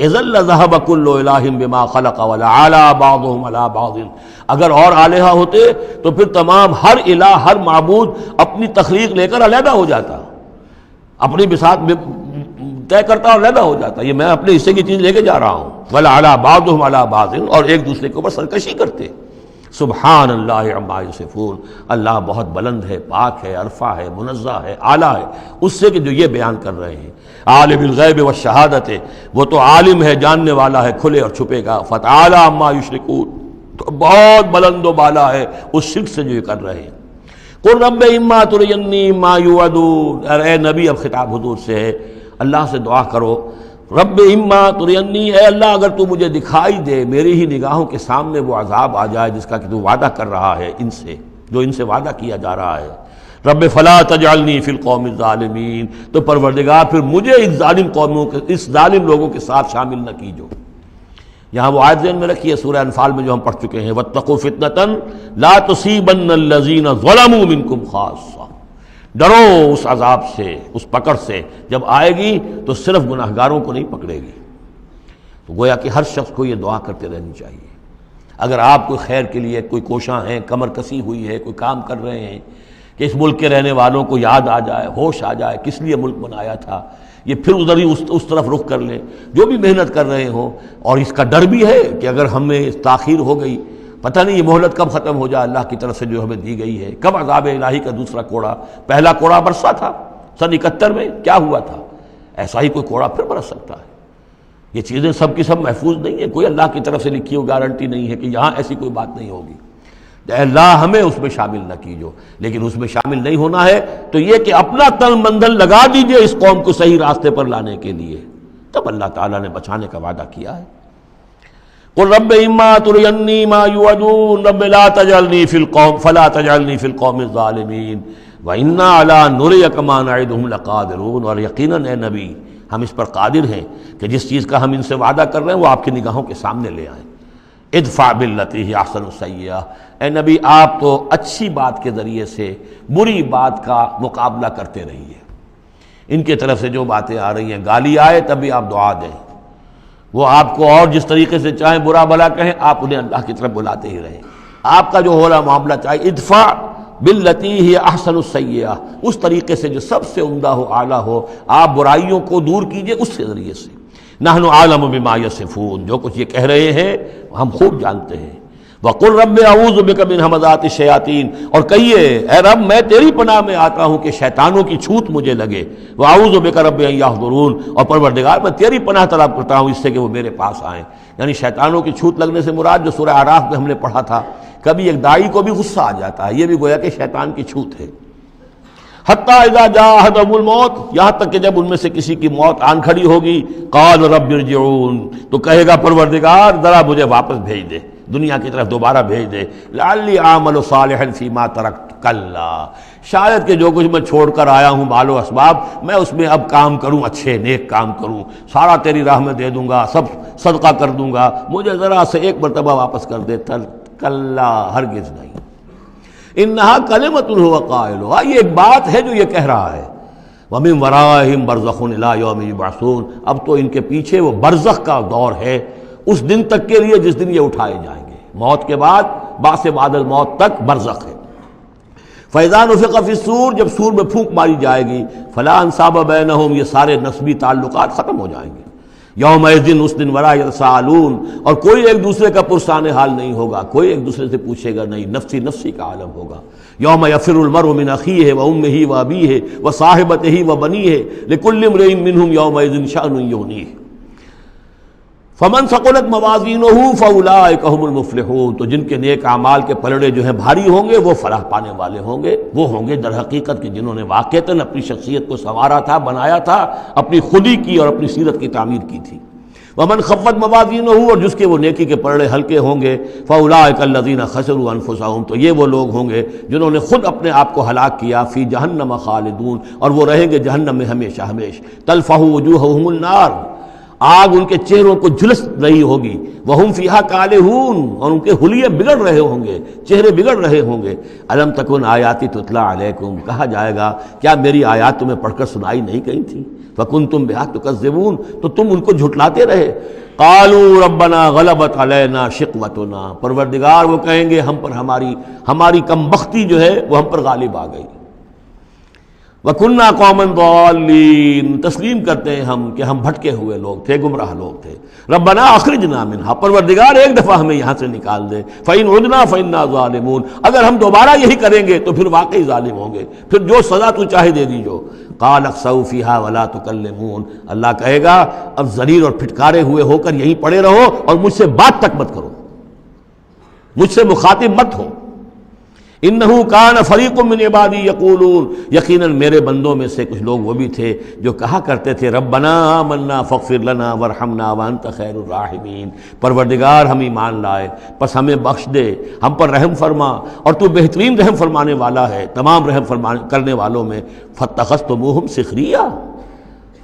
B: اذا لذهب كل الہ بما خلق ولعلى بعضهم على بعض، اگر اور آلہہ ہوتے تو پھر تمام ہر الہ، ہر معبود اپنی تخلیق لے کر علیحدہ ہو جاتا، اپنی بساط طے کرتا اور علیحدہ ہو جاتا۔ یہ میں اپنے حصے کی چیز لے کے جا رہا ہوں۔ وَلَعَلَىٰ بَعْضُهُمْ عَلَىٰ بَعْضٍ، اور ایک دوسرے کے اوپر سرکشی کرتے۔ سبحان اللہ عما یصفون، اللہ بہت بلند ہے، پاک ہے، عرفہ ہے، منزہ ہے، اعلیٰ ہے اس سے کہ جو یہ بیان کر رہے ہیں۔ عالم الغیب والشہادت، وہ تو عالم ہے، جاننے والا ہے کھلے اور چھپے کا۔ فتعالی عما یشرکون، تو بہت بلند و بالا ہے اس شرک سے جو یہ کر رہے ہیں۔ قل رب اما ترینی ما یوعدون، اے نبی اب خطاب حضور سے ہے، اللہ سے دعا کرو، رب اما ترینی، اے اللہ اگر تو مجھے دکھائی دے، میری ہی نگاہوں کے سامنے وہ عذاب آ جائے جس کا کہ تو وعدہ کر رہا ہے ان سے، جو ان سے وعدہ کیا جا رہا ہے۔ رب فلا تجعلنی فی القوم الظالمین، تو پروردگار پھر مجھے اس ظالم قوموں کے، اس ظالم لوگوں کے ساتھ شامل نہ کیجو۔ یہاں وہ آیت ذہن میں رکھیے سورہ انفال میں جو ہم پڑھ چکے ہیں، واتقوا فتنۃ لا تصیبن الذین ظلموا منکم خاصہ، ڈرو اس عذاب سے، اس پکڑ سے، جب آئے گی تو صرف گناہگاروں کو نہیں پکڑے گی۔ تو گویا کہ ہر شخص کو یہ دعا کرتے رہنی چاہیے۔ اگر آپ کوئی خیر کے لیے کوئی کوشاں ہیں، کمر کسی ہوئی ہے، کوئی کام کر رہے ہیں کہ اس ملک کے رہنے والوں کو یاد آ جائے، ہوش آ جائے کس لیے ملک بنایا تھا، یہ پھر ادھر ہی اس طرف رخ کر لیں، جو بھی محنت کر رہے ہوں، اور اس کا ڈر بھی ہے کہ اگر ہمیں تاخیر ہو گئی، پتہ نہیں یہ مہلت کب ختم ہو جائے اللہ کی طرف سے جو ہمیں دی گئی ہے، کب عذاب الہی کا دوسرا کوڑا، پہلا کوڑا برسا تھا سن 71 میں، کیا ہوا تھا، ایسا ہی کوئی کوڑا پھر برس سکتا ہے۔ یہ چیزیں سب کی سب محفوظ نہیں ہیں، کوئی اللہ کی طرف سے لکھی ہوئی گارنٹی نہیں ہے کہ یہاں ایسی کوئی بات نہیں ہوگی۔ اے اللہ ہمیں اس میں شامل نہ کیجو، لیکن اس میں شامل نہیں ہونا ہے تو یہ کہ اپنا تن بندھن لگا دیجئے اس قوم کو صحیح راستے پر لانے کے لیے، تب اللہ تعالیٰ نے بچانے کا وعدہ کیا ہے۔ قل رب اما ترینی ما یوعدون رب لا تجعلنی فی القوم فلا تجعلنی فی القوم الظالمین وانا علی نریک ما نعدہم لقادرون، اور یقیناً اے نبی ہم اس پر قادر ہیں کہ جس چیز کا ہم ان سے وعدہ کر رہے ہیں وہ آپ کی نگاہوں کے سامنے لے آئیں۔ ادفع باللتی ہی احسن السیئہ، اے نبی آپ تو اچھی بات کے ذریعے سے بری بات کا مقابلہ کرتے رہیے۔ ان کی طرف سے جو باتیں آ رہی ہیں، گالی آئے تب بھی آپ دعا دیں، وہ آپ کو اور جس طریقے سے چاہیں برا بھلا کہیں، آپ انہیں اللہ کی طرف بلاتے ہی رہیں۔ آپ کا جو ہو رہا معاملہ چاہے ادفع باللتی ہی احسن السیئہ، اس طریقے سے جو سب سے عمدہ ہو، اعلیٰ ہو، آپ برائیوں کو دور کیجئے اس کے ذریعے سے۔ نحن عالم بما یصفون، جو کچھ یہ کہہ رہے ہیں ہم خوب جانتے ہیں۔ وَقُلْ رَبِّ أَعُوذُ بِكَ مِنْ ہَمَزَاتِ الشَّيَاطِينِ، اور کہیے اے رب میں تیری پناہ میں آتا ہوں کہ شیطانوں کی چھوت مجھے لگے، وَأَعُوذُ بِكَ رَبِّ أَنْ يَحْضُرُونَ، اور پروردگار میں تیری پناہ طلب کرتا ہوں اس سے کہ وہ میرے پاس آئیں۔ یعنی شیطانوں کی چھوت لگنے سے مراد جو سورہ اعراف میں ہم نے پڑھا تھا، کبھی ایک داعی کو بھی غصہ آ جاتا ہے، یہ بھی گویا کہ شیطان کی چھوت ہے۔ حتیٰ اذا جاء احدهم الموت، یہاں تک کہ جب ان میں سے کسی کی موت آن کھڑی ہوگی، قال رب ارجعون، تو کہے گا پروردگار ذرا مجھے واپس بھیج دے، دنیا کی طرف دوبارہ بھیج دے، لعلی اعمل صالحا فیما ترکت، کلا، شاید کہ جو کچھ میں چھوڑ کر آیا ہوں مال و اسباب، میں اس میں اب کام کروں، اچھے نیک کام کروں، سارا تیری راہ میں دے دوں گا، سب صدقہ کر دوں گا، مجھے ذرا سے ایک مرتبہ واپس کر دے۔ کلا، ہرگز نہیں۔ انہا کلمۃ هو قائلھا، یہ ایک بات ہے جو یہ کہہ رہا ہے۔ ومن ورائہم برزخ الی یوم یبعثون، اب تو ان کے پیچھے وہ برزخ کا دور ہے اس دن تک کے لیے جس دن یہ اٹھائے جائیں گے، موت کے بعد بعث بعد الموت تک برزخ ہے۔ فاذا نفخ فی الصور، جب سور میں پھونک ماری جائے گی، فلا انصاب بینہم، یہ سارے نسبی تعلقات ختم ہو جائیں گے۔ یومئذ، اس دن، ولا یتساءلون، اور کوئی ایک دوسرے کا پرسان حال نہیں ہوگا، کوئی ایک دوسرے سے پوچھے گا نہیں، نفسی نفسی کا عالم ہوگا۔ یوم یفر المرء من اخیہ وامہ وابیہ وصاحبتہ وبنیہ لکل امرئ منہم یومئذ شأن یغنیہ۔ فمن ثقلت موازینہ فاولئک هم المفلحون، تو جن کے نیک اعمال کے پلڑے جو ہیں بھاری ہوں گے وہ فلاح پانے والے ہوں گے، وہ ہوں گے در حقیقت کہ جنہوں نے واقعتاً اپنی شخصیت کو سنوارا تھا، بنایا تھا، اپنی خودی کی اور اپنی سیرت کی تعمیر کی تھی۔ ومن خفت موازینہ، اور جس کے وہ نیکی کے پلڑے ہلکے ہوں گے، فاولئک الذین خسروا انفسهم، تو یہ وہ لوگ ہوں گے جنہوں نے خود اپنے آپ کو ہلاک کیا، فی جہنم خالدون، اور وہ رہیں گے جہنم میں ہمیشہ ہمیش۔ تلفح وجوہہم النار، آگ ان کے چہروں کو جھلس رہی ہوگی، وہم فیہا کالہون، اور ان کے حلیے بگڑ رہے ہوں گے، چہرے بگڑ رہے ہوں گے۔ الم تکن آیاتی تتلی علیکم، کہا جائے گا کیا میری آیات تمہیں پڑھ کر سنائی نہیں گئی تھی؟ فکنتم بہا تکذبون، تو تم ان کو جھٹلاتے رہے۔ قالوا ربنا غلبت علینا شقوتنا، پروردگار وہ کہیں گے ہم پر ہماری کم بختی جو ہے وہ ہم پر غالب آ گئی۔ وَكُنَّا قَوْمًا ضَالِّينَ، تسلیم کرتے ہیں ہم کہ ہم بھٹکے ہوئے لوگ تھے، گمراہ لوگ تھے۔ ربنا اخرجنا منہا، پروردگار ایک دفعہ ہمیں یہاں سے نکال دے۔ فَإِنْ عُدْنَا فَإِنَّا ظَالِمُونَ، اگر ہم دوبارہ یہی کریں گے تو پھر واقعی ظالم ہوں گے، پھر جو سزا تو چاہے دے دیجو۔ قَالَ اخْسَئُوا فِيهَا وَلَا تُكَلِّمُونَ، اللہ کہے گا اب ذلیل اور پھٹکارے ہوئے ہو کر یہیں پڑے رہو اور مجھ سے بات تک مت کرو، مجھ سے مخاطب مت ہو۔ انہو کان فریق من عبادی یقولون، یقیناً میرے بندوں میں سے کچھ لوگ وہ بھی تھے جو کہا کرتے تھے ربنا آمنا فاغفر لنا وارحمنا وانت خیر الراحمین، پروردگار ہم ایمان لائے پس ہمیں بخش دے، ہم پر رحم فرما، اور تو بہترین رحم فرمانے والا ہے تمام رحم کرنے والوں میں۔ فاتخذتموہم سخریا،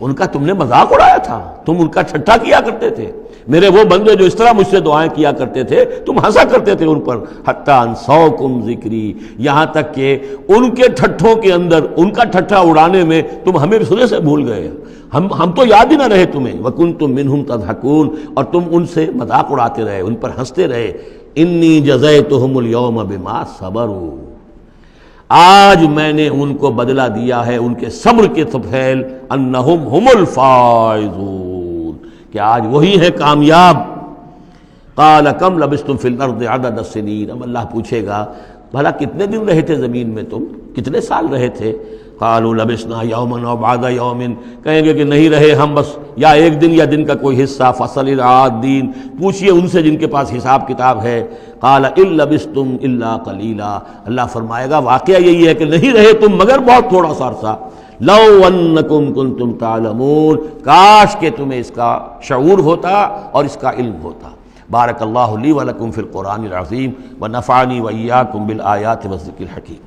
B: ان کا تم نے مذاق اڑایا تھا، تم ان کا ٹھٹھا کیا کرتے تھے، میرے وہ بندے جو اس طرح مجھ سے دعائیں کیا کرتے تھے تم ہنسا کرتے تھے ان پر۔ حتیٰ انسوکم ذکری، یہاں تک کہ ان کے ٹھٹھوں کے اندر، ان کا ٹھٹھا اڑانے میں تم ہمیں سرے سے بھول گئے، ہم تو یاد ہی نہ رہے تمہیں۔ وکنتم منہم تضحکون، اور تم ان سے مذاق اڑاتے رہے، ان پر ہنستے رہے۔ انی جزیتہم اليوم بما صبروا، آج میں نے ان کو بدلہ دیا ہے ان کے صبر کے طفیل، انہم ہم الفائزون، کہ آج وہی ہے کامیاب۔ قال کم لبثتم فی الارض عدد السنین، اب اللہ پوچھے گا بھلا کتنے دن رہے تھے زمین میں، تم کتنے سال رہے تھے؟ قالوا لبثنا یوما او بعد یوم، کہیں گے کہ نہیں رہے ہم بس یا ایک دن یا دن کا کوئی حصہ۔ فصل العادین، پوچھئے ان سے جن کے پاس حساب کتاب ہے۔ قال ان لبثتم الا قلیلا، اللہ فرمائے گا واقعہ یہی ہے کہ نہیں رہے تم مگر بہت تھوڑا سا عرصہ۔ لو انکم کنتم تعلمون، کاش کہ تمہیں اس کا شعور ہوتا اور اس کا علم ہوتا۔ بارک اللہ لی ولکم فی القرآن العظیم ونفعنی وإیاکم بالآیات والذکر الحکیم۔